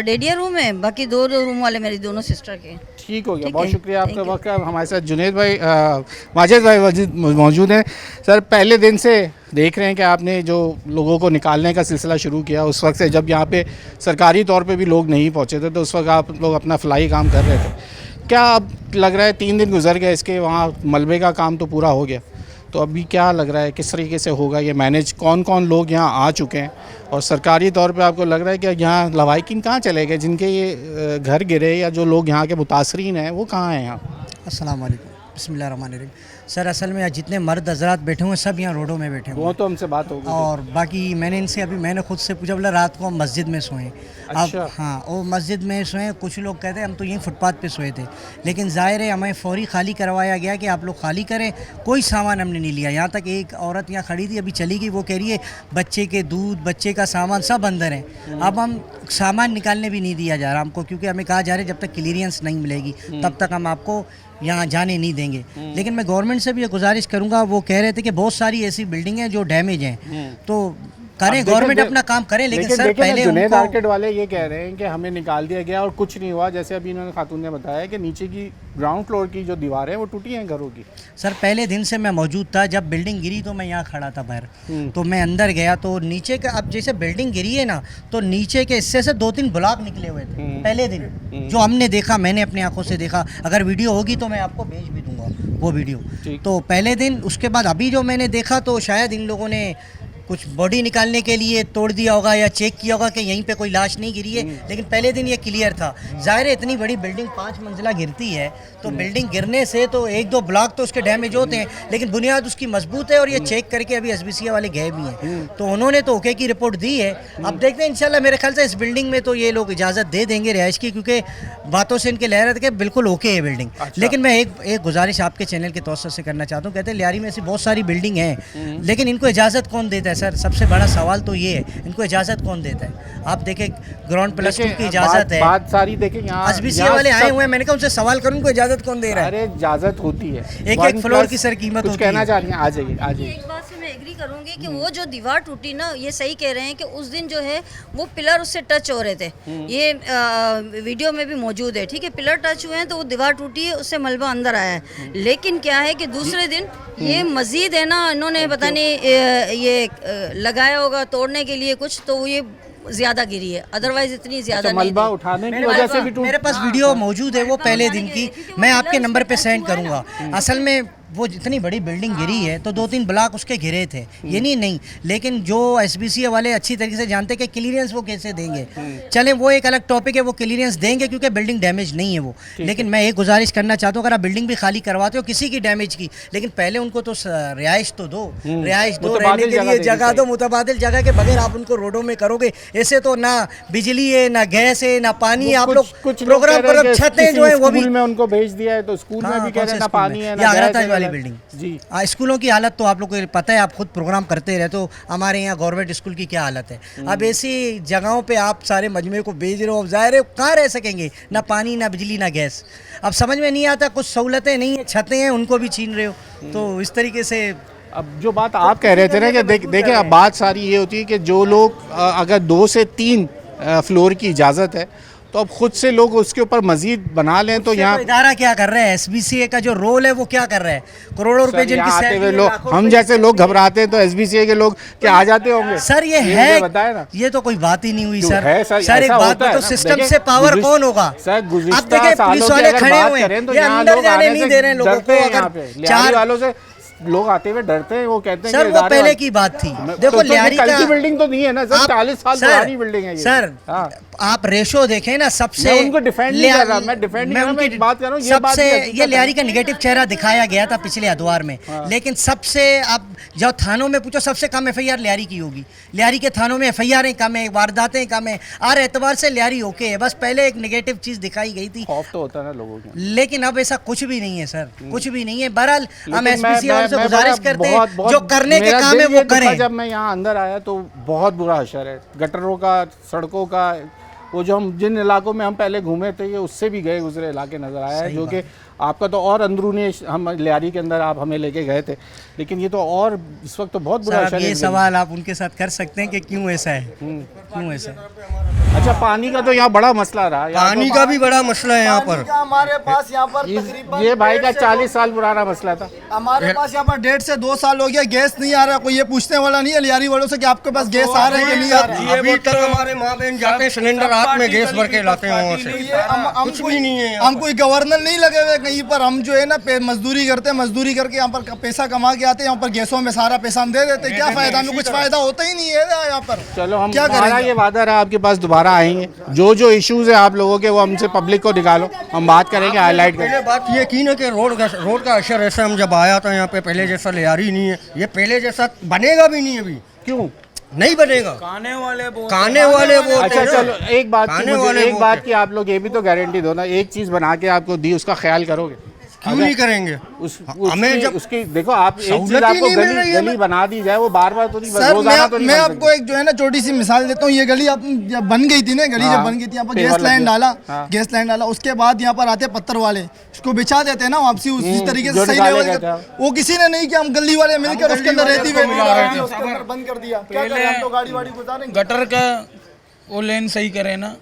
डेडिया रूम है, बाकी 2 रूम वाले मेरी दोनों सिस्टर के। ठीक हो गया। ठीक बहुत है, शुक्रिया आपका thank you। वक्त का। हमारे साथ जुनैद भाई माजिद भाई मौजूद हैं। सर पहले दिन से देख रहे हैं कि आपने जो लोगों को निकालने का सिलसिला शुरू किया उस वक्त से, जब यहाँ पे सरकारी तौर पे भी लोग नहीं पहुँचे थे तो उस वक्त आप लोग अपना फलाई काम कर रहे थे। क्या अब लग रहा है 3 दिन गुजर गए इसके, वहाँ मलबे का काम तो पूरा हो गया, तो अभी क्या लग रहा है किस तरीके से होगा ये मैनेज? कौन कौन लोग यहाँ आ चुके हैं और सरकारी तौर पे आपको लग रहा है कि यहाँ लवाहिकीन कहाँ चले गए जिनके ये घर गिरे या जो लोग यहाँ के मुतासरीन हैं वो कहाँ हैं यहाँ? अस्सलाम वालेकुम, बिस्मिल्लाहिर्रहमानिर्रहीम। सर असल में जितने मर्द हजरात बैठे हुए हैं सब यहाँ रोडों में बैठे हुए वो हैं। तो हमसे बात हो गई और बाकी मैंने खुद से पूछा, बोला रात को हम मस्जिद में सोएं। अच्छा। अब हाँ, वो मस्जिद में सोएं, कुछ लोग कहते हैं हम तो यहीं फुटपाथ पे सोए थे, लेकिन ज़ाहिर है हमें फौरी खाली करवाया गया कि आप लोग खाली करें। कोई सामान हमने नहीं लिया। यहाँ तक एक औरत यहाँ खड़ी थी, अभी चली गई, वो कह रही है बच्चे के दूध, बच्चे का सामान सब अंदर है। अब हम सामान निकालने भी नहीं दिया जा रहा हमको, क्योंकि हमें कहा जा रहा है जब तक क्लियरेंस नहीं मिलेगी तब तक हम आपको यहाँ जाने नहीं देंगे। लेकिन मैं गवर्नमेंट से भी ये गुजारिश करूँगा, वो कह रहे थे कि बहुत सारी ऐसी बिल्डिंग हैं जो डैमेज हैं, तो करें, गवर्नमेंट अपना काम करे, लेकिन सर पहले जुनैद उनको आर्केड वाले ये कह रहे हैं कि हमें निकाल दिया गया और कुछ नहीं हुआ। जैसे अभी इन्होंने खातून ने बताया कि नीचे की ग्राउंड फ्लोर की जो दीवारें हैं वो टूटी हैं घरों की। सर पहले दिन से मैं मौजूद था, जब बिल्डिंग गिरी तो मैं यहाँ खड़ा था बाहर, तो मैं अंदर गया तो नीचे का, अब जैसे बिल्डिंग गिरी है ना तो नीचे के हिस्से से 2-3 ब्लॉक निकले हुए थे पहले दिन, जो हमने देखा, मैंने अपनी आंखों से देखा। अगर वीडियो होगी तो मैं आपको भेज भी दूंगा वो वीडियो। तो पहले दिन, उसके बाद अभी जो मैंने देखा तो शायद इन लोगों ने कुछ बॉडी निकालने के लिए तोड़ दिया होगा या चेक किया होगा कि यहीं पे कोई लाश नहीं गिरी है, लेकिन पहले दिन ये क्लियर था। जाहिर है इतनी बड़ी बिल्डिंग 5 मंजिला गिरती है तो बिल्डिंग गिरने से तो 1-2 ब्लॉक तो उसके डैमेज होते हैं, लेकिन बुनियाद उसकी मजबूत है और ये चेक करके अभी SBCA वाले गए भी हैं, तो उन्होंने तो ओके की रिपोर्ट दी है। अब देखते हैं इंशाल्लाह, मेरे ख्याल से इस बिल्डिंग में तो ये लोग इजाज़त दे देंगे रिहाइश की, क्योंकि बातों से इनके लह रहे थे कि बिल्कुल ओके है बिल्डिंग। लेकिन मैं एक गुजारिश आपके चैनल के तौर से करना चाहता हूँ। कहते हैं लियारी में ऐसी बहुत सारी बिल्डिंग हैं, लेकिन इनको इजाज़त कौन देता है? सर सबसे बड़ा सवाल तो ये है, इनको इजाज़त कौन देता है? आप देखें ग्राउंड +2 की इजाज़त है, बात सारी देखें यहाँ SBCA वाले आए हुए हैं, मैंने कहा उनसे सवाल करूँ उनको इजाज़त कौन दे रहा है? अरे इजाज़त होती है, एक फ्लोर की सर कीमत कुछ होती कहना है। चाह रही हैं? आ जाइए आ जाइए। एक बात से मैं एग्री करूंगी कि वो जो दीवार टूटी ना, ये सही कह रहे हैं कि उस दिन जो है वो पिलर उससे टच हो रहे थे, ये वीडियो में भी मौजूद है, ठीक है, पिलर टच हुए हैं तो वो दीवार टूटी है, उससे मलबा अंदर आया है। लेकिन क्या है कि दूसरे दिन ये मजीद है ना, इन्होंने पता नहीं ये लगाया होगा तोड़ने के लिए कुछ, तो ये ज़्यादा गिरी है, अदरवाइज इतनी ज़्यादा नहीं मलबा थी। उठाने की वजह से भी मेरे पास वीडियो मौजूद है वो पहले दिन की, मैं आपके नंबर पे सेंड करूंगा। असल में वो जितनी बड़ी बिल्डिंग गिरी है तो 2-3 ब्लॉक उसके घिरे थे, ये नहीं, लेकिन जो SBCA वाले अच्छी तरीके से जानते कि क्लियरेंस वो कैसे देंगे। चलें वो एक अलग टॉपिक है, वो क्लियरेंस देंगे क्योंकि बिल्डिंग डैमेज नहीं है वो। लेकिन मैं एक गुजारिश करना चाहता हूँ, अगर आप बिल्डिंग भी खाली करवाते हो किसी की डैमेज की, लेकिन पहले उनको तो रिहाइश तो दो, रिहाइश दो, रहने के लिए जगह दो, मुतबादिल जगह के बगैर आप उनको रोडों में करोगे, ऐसे तो ना बिजली है, ना गैस है, ना पानी है। आप लोग कुछ प्रोग्राम करो, छतें जो है वो भी में उनको भेज दिया है, तो स्कूल में भी कह रहे हैं ना पानी है, ना गैस है वाली बिल्डिंग जी। स्कूलों की हालत तो आप लोग को पता है, आप खुद प्रोग्राम करते रहते हो, हमारे यहाँ गवर्नमेंट स्कूल की क्या हालत है। अब ऐसी जगहों पे आप सारे मजमे को भेज रहे हो, अब ज़ाहिर है कहाँ रह सकेंगे, ना पानी, ना बिजली, ना गैस। अब समझ में नहीं आता, कुछ सहूलतें नहीं है, छतें हैं उनको भी छीन रहे हो, तो इस तरीके से। अब जो बात आप कह रहे थे ना कि देखिए अब बात सारी ये होती है कि जो लोग अगर 2 से 3 फ्लोर की इजाज़त है तो अब खुद से लोग उसके ऊपर मजीद बना लें तो यहाँ इदारा क्या कर रहा है, एसबीसीए का जो रोल है वो क्या कर रहा है, करोड़ों रुपए जिनकी आते हुए सैलरी लोग, हम जैसे लोग घबराते हैं तो एसबीसीए के लोग क्या आ जाते होंगे? सर ये मुझे है, बताए ना। ये तो कोई बात ही नहीं हुई क्यों सर। है सर, सर एक ऐसा बात होता है तो ना। सिस्टम देखिए, से पावर कौन होगा? सर अब गुज़िश्ता देखिए सालों पुलिस की वाले अगर खड़े बात हुए करें हैं, तो ये यहाँ अंदर लोग जाने आने नहीं से दे रहे हैं लोगों डरते को। हैं यहाँ अगर पे लियारी चार वालों से लोग आते हुए डरते हैं, वो कहते हैं सर कि वो इदारे पहले वाले- की बात थी। तो देखो लियारी कल का की बिल्डिंग तो नहीं है ना सर, आप- 40 साल सर, पुरानी बिल्डिंग है ये। सर हाँ। आप रेशो देखें ना, सबसे मैं उनको डिफेंड नहीं कर रहा, मैं डिफेंड नहीं कर रहा, मैं एक बात कर रहा हूँ, ये बात सबसे भी हकीकत ये है। लियारी का निगेटिव चेहरा दिखाया गया था पिछले अदवार में, लेकिन सबसे आप जब थानों में पूछो सबसे कम एफआईआर लियारी की होगी। लियारी के थानों में एफआईआर कम है, वारदातें कम है, हर एतबार से लियारी ओके है। बस पहले एक निगेटिव चीज दिखाई गई थी, खौफ तो होता है ना लोगों को, लेकिन अब ऐसा कुछ भी नहीं है सर, कुछ भी नहीं है। बहरहाल हम लेकिन एसबीसी वालों से मैं गुजारिश बड़ा- करते हैं बहुत- जो करने के मेरा काम दिल है ये वो दुखा करें। जब मैं यहाँ अंदर आया तो बहुत बुरा हशर है, गटरों का, सड़कों का, वो जो हम जिन इलाकों में हम पहले घूमे थे ये उससे भी गए गुजरे इलाके नज़र आया है, जो कि आपका तो और अंदरूनी, हम लियारी के अंदर आप हमें लेके गए थे, लेकिन ये तो और इस वक्त तो बहुत बुरा सर हशर अब है ये इस गली। सवाल आप उनके साथ कर सकते हैं कि क्यों ऐसा है, क्यों ऐसा है। अच्छा, पानी का तो यहाँ बड़ा मसला रहा, पानी का भी बड़ा मसला है यहाँ पर। हमारे पास यहाँ पर तकरीबन ये भाई का 40 साल पुराना मसला था। हमारे पास यहाँ पर 1.5 से 2 साल हो गया, गैस नहीं आ रहा। कोई ये पूछने वाला नहीं है लियारी वालों से कि आपके पास गैस आ रहा है कि नहीं आ रहा है। अभी तक हमारे माँ बहन जाते हैं सिलेंडर हाथ में गैस भर के लाते हैं वहाँ से, कुछ भी नहीं है। हम कोई गवर्नर नहीं लगे हुए कहीं पर, हम जो है ना मजदूरी करते हैं, मजदूरी करके यहाँ पर पैसा कमा के आते हैं, यहाँ पर गैसों में सारा पैसा हम दे देते हैं। क्या फायदा, हमें कुछ फायदा होता ही नहीं है यहाँ पर। चलो हम क्या हमारा करेंगे? ये वादा रहा आपके पास दोबारा आएंगे, जो इश्यूज है आप लोगों के वो हमसे पब्लिक को निकालो, हम बात करेंगे, हाईलाइट करेंगे। पहले बात ये की ना कि रोड का असर ऐसा, हम जब आया था यहाँ पे पहले जैसा लियारी नहीं है, ये पहले जैसा बनेगा भी नहीं अभी। क्यों नहीं बनेगा? काने वाले वो अच्छा चलो एक बात की, खाने मुझे वाले एक वो बात की आप लोग ये भी तो गारंटी दो ना, एक चीज बना के आपको दी उसका ख्याल करोगे? क्यों नहीं करेंगे? हमें जब उसकी देखो आप एक चीज सहूलत ही आपको नहीं मिल रही है। गली बना दी जाए, वो बार बार तो नहीं, सर रोजाना तो नहीं मैं बन आपको सकती। एक जो है ना छोटी सी मिसाल देता हूँ। ये गली अब जब बन गई थी ना, गली हाँ, जब बन गई थी, यहाँ पर पेवर गैस लग लाइन गया। डाला, हाँ। गैस लाइन डाला, उसके बाद यहाँ पर आते पत्थर वाले, उसको बिछा देते हैं ना वापसी उसी तरीके जो से सही निकाले लेवल गए का। थे। वो किसी ने नहीं किया, हम गली वाले मिलकर उसके अंदर रहती को मिला रहे थे। उसके अंदर बंद कर दिया। क्या करें, हम तो गाड़ी वाड़ी गुजारेंगे। गटर का वो लेन सही करे ना,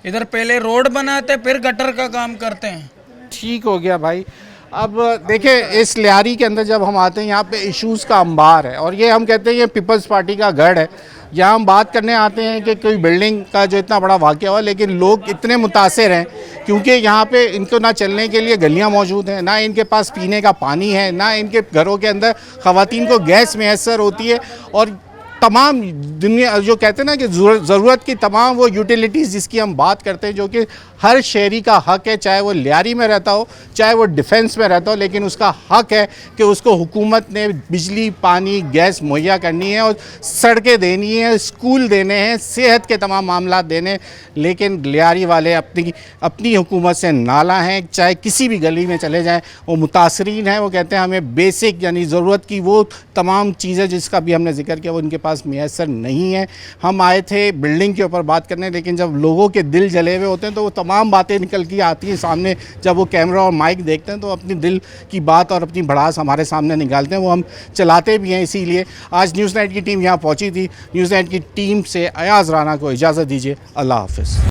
इधर पहले रोड बनाते फिर गटर का काम करते हैं। ठीक हो गया भाई। अब देखिए इस लियारी के अंदर जब हम आते हैं यहाँ पे इश्यूज़ का अंबार है, और ये हम कहते हैं ये पीपल्स पार्टी का गढ़ है। यहाँ हम बात करने आते हैं कि कोई बिल्डिंग का जो इतना बड़ा वाक़या हुआ, लेकिन लोग इतने मुतासिर हैं क्योंकि यहाँ पे इनको ना चलने के लिए गलियाँ मौजूद हैं, ना इनके पास पीने का पानी है, ना इनके घरों के अंदर ख़वातीन को गैस मैसर होती है, और तमाम दुनिया जो कहते हैं ना कि ज़रूरत की तमाम वो यूटिलिटीज़ जिसकी हम बात करते हैं, जो कि हर शहरी का हक है, चाहे वो लियारी में रहता हो, चाहे वो डिफेंस में रहता हो, लेकिन उसका हक है कि उसको हुकूमत ने बिजली, पानी, गैस मुहैया करनी है, और सड़कें देनी है, स्कूल देने हैं, सेहत के तमाम मामला देने। लेकिन लियारी वाले अपनी हुकूमत से नाला हैं, चाहे किसी भी गली में चले जाएँ वो मुतासरीन हैं। वो कहते हैं हमें बेसिक यानी ज़रूरत की वो तमाम चीज़ें जिसका भी हमने जिक्र किया वो उनके पास मैसर नहीं है। हम आए थे बिल्डिंग के ऊपर बात करने, लेकिन जब लोगों के दिल जले हुए होते हैं तो वो तमाम बातें निकल के आती हैं सामने। जब वो कैमरा और माइक देखते हैं तो अपनी दिल की बात और अपनी भड़ास हमारे सामने निकालते हैं, वो हम चलाते भी हैं। इसीलिए आज न्यूज़ नाइट की टीम यहाँ पहुँची थी। न्यूज़ नाइट की टीम से अयाज़ राना को इजाज़त दीजिए। अल्लाह हाफ़िज़।